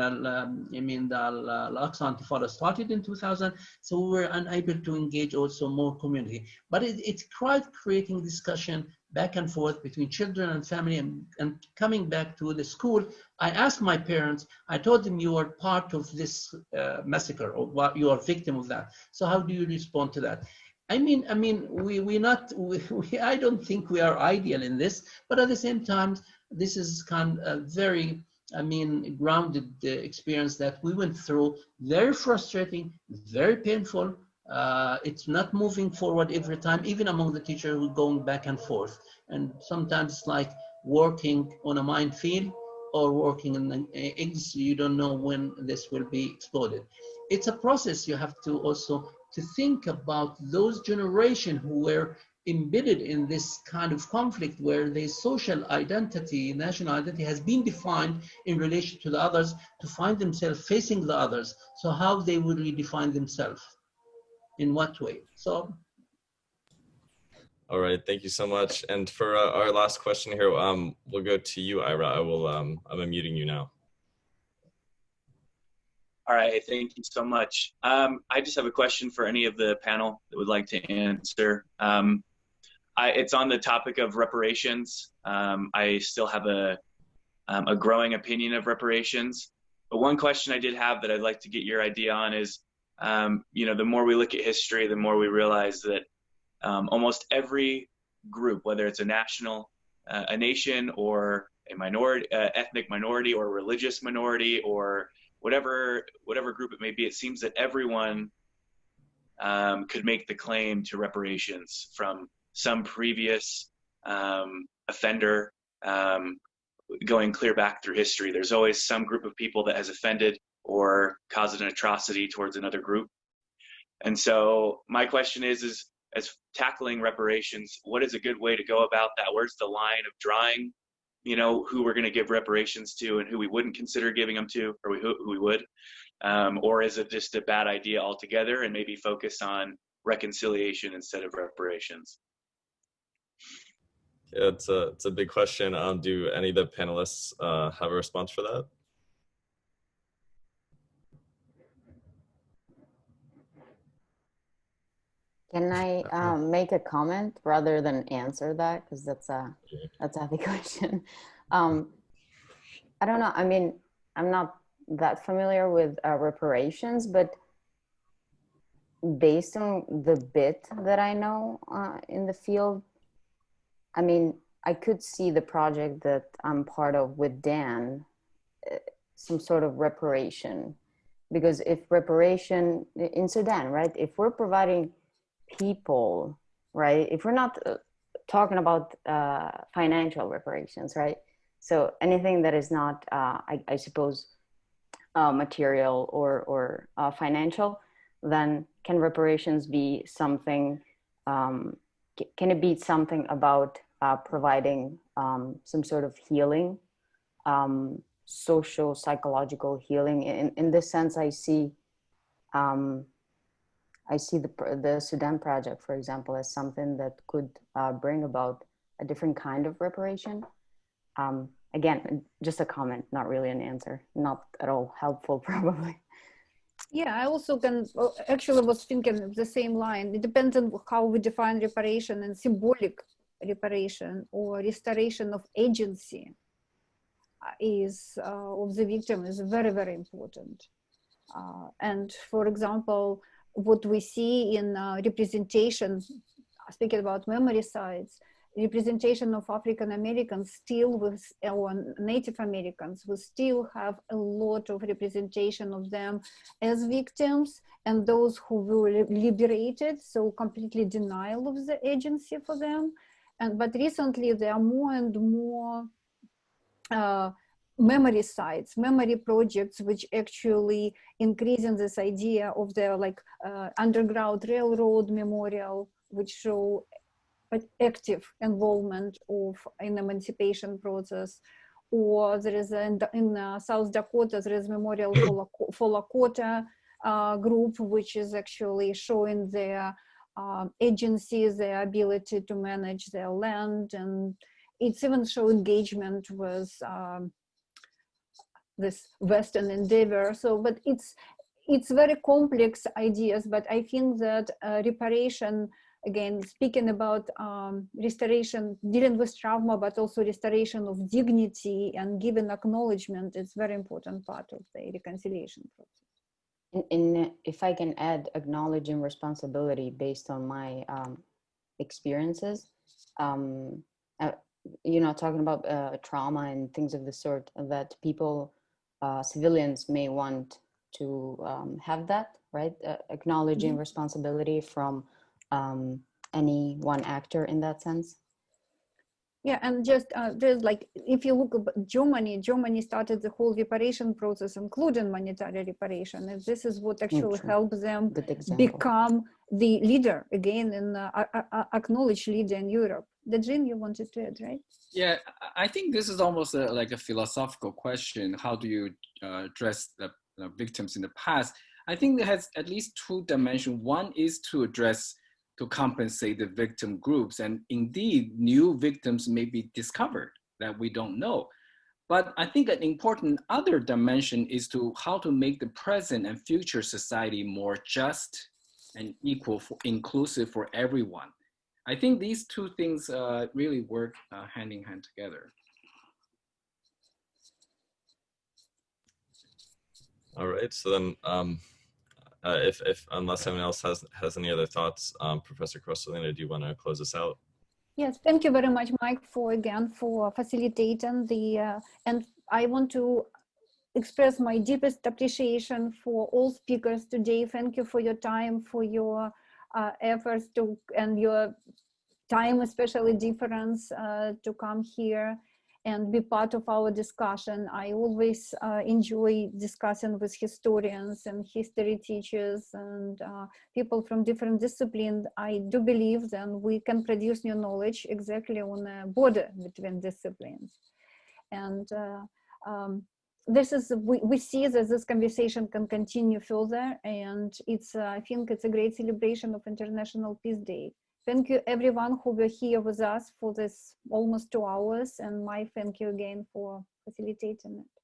Al-Aqsa Intifada started in 2000, so we were unable to engage also more community. But it's quite creating discussion back and forth between children and family, and coming back to the school. I asked my parents, I told them, you are part of this massacre, or what, you are victim of that. So how do you respond to that? I don't think we are ideal in this, but at the same time, this is kind of very, grounded experience that we went through, very frustrating, very painful, It's not moving forward every time, even among the teachers who are going back and forth. And sometimes it's like working on a minefield or working in an eggs. You don't know when this will be exploded. It's a process. You have to also to think about those generations who were embedded in this kind of conflict where their social identity, national identity has been defined in relation to the others, to find themselves facing the others. So how they would redefine themselves, in what way? So. All right, thank you so much. And for our last question here, we'll go to you, Ira. I'm unmuting you now. All right, thank you so much. I just have a question for any of the panel that would like to answer. It's on the topic of reparations. I still have a growing opinion of reparations. But one question I did have that I'd like to get your idea on is, the more we look at history, the more we realize that almost every group, whether it's a nation or a minority, ethnic minority or religious minority or whatever group it may be, it seems that everyone could make the claim to reparations from some previous offender, going clear back through history. There's always some group of people that has offended or caused an atrocity towards another group. And so my question is as tackling reparations, what is a good way to go about that? Where's the line of drawing, who we're going to give reparations to and who we wouldn't consider giving them to, or who we would? Or is it just a bad idea altogether and maybe focus on reconciliation instead of reparations? Yeah, it's a big question. Do any of the panelists have a response for that? Can I make a comment rather than answer that? Because that's a heavy question. I don't know. I mean, I'm not that familiar with reparations, but based on the bit that I know in the field, I mean, I could see the project that I'm part of with Dan, some sort of reparation, because if reparation in Sudan, right? If we're providing people, right? If we're not talking about financial reparations, right? So anything that is not, I suppose, material or financial, then can reparations be something? Can it be something about providing some sort of healing, social, psychological healing? In this sense, I see the Sudan project, for example, as something that could bring about a different kind of reparation. Again, just a comment, not really an answer, not at all helpful, probably. Yeah, I also actually was thinking of the same line. It depends on how we define reparation, and symbolic reparation or restoration of agency of the victim is very, very important. And for example, what we see in representation, speaking about memory sites, representation of African Americans still or Native Americans, we still have a lot of representation of them as victims and those who were liberated, so completely denial of the agency for them. But recently there are more and more memory sites, memory projects, which actually increasing this idea of the Underground Railroad Memorial, which show active involvement in emancipation process. Or there is in South Dakota, there is memorial for Lakota group, which is actually showing their agencies, their ability to manage their land, and it's even show engagement with this Western endeavor. So, but it's very complex ideas, but I think that reparation, again, speaking about restoration, dealing with trauma, but also restoration of dignity and giving acknowledgement is very important part of the reconciliation process. If I can add, acknowledging responsibility based on my experiences, talking about trauma and things of the sort that people, civilians may want to have that, right? Acknowledging responsibility from any one actor in that sense. Yeah, and just there's like, if you look at Germany started the whole reparation process, including monetary reparation. And this is what actually helps them become the leader again, in acknowledged leader in Europe. The Jean, you wanted to add, right? Yeah, I think this is almost like a philosophical question. How do you address the victims in the past? I think it has at least two dimensions. One is to compensate the victim groups. And indeed, new victims may be discovered that we don't know. But I think an important other dimension is to how to make the present and future society more just and equal, inclusive for everyone. I think these two things really work hand in hand together. All right, so then if unless someone else has any other thoughts, Professor Crostolina, do you want to close us out? Yes, thank you very much, Mike, for facilitating the, and I want to express my deepest appreciation for all speakers today. Thank you for your time, for your efforts and your time, especially difference, to come here and be part of our discussion. I always enjoy discussing with historians and history teachers and people from different disciplines. I do believe that we can produce new knowledge exactly on a border between disciplines. And this is, we see that this conversation can continue further, and it's, I think it's a great celebration of International Peace Day. Thank you everyone who were here with us for this almost 2 hours, and Mike, thank you again for facilitating it.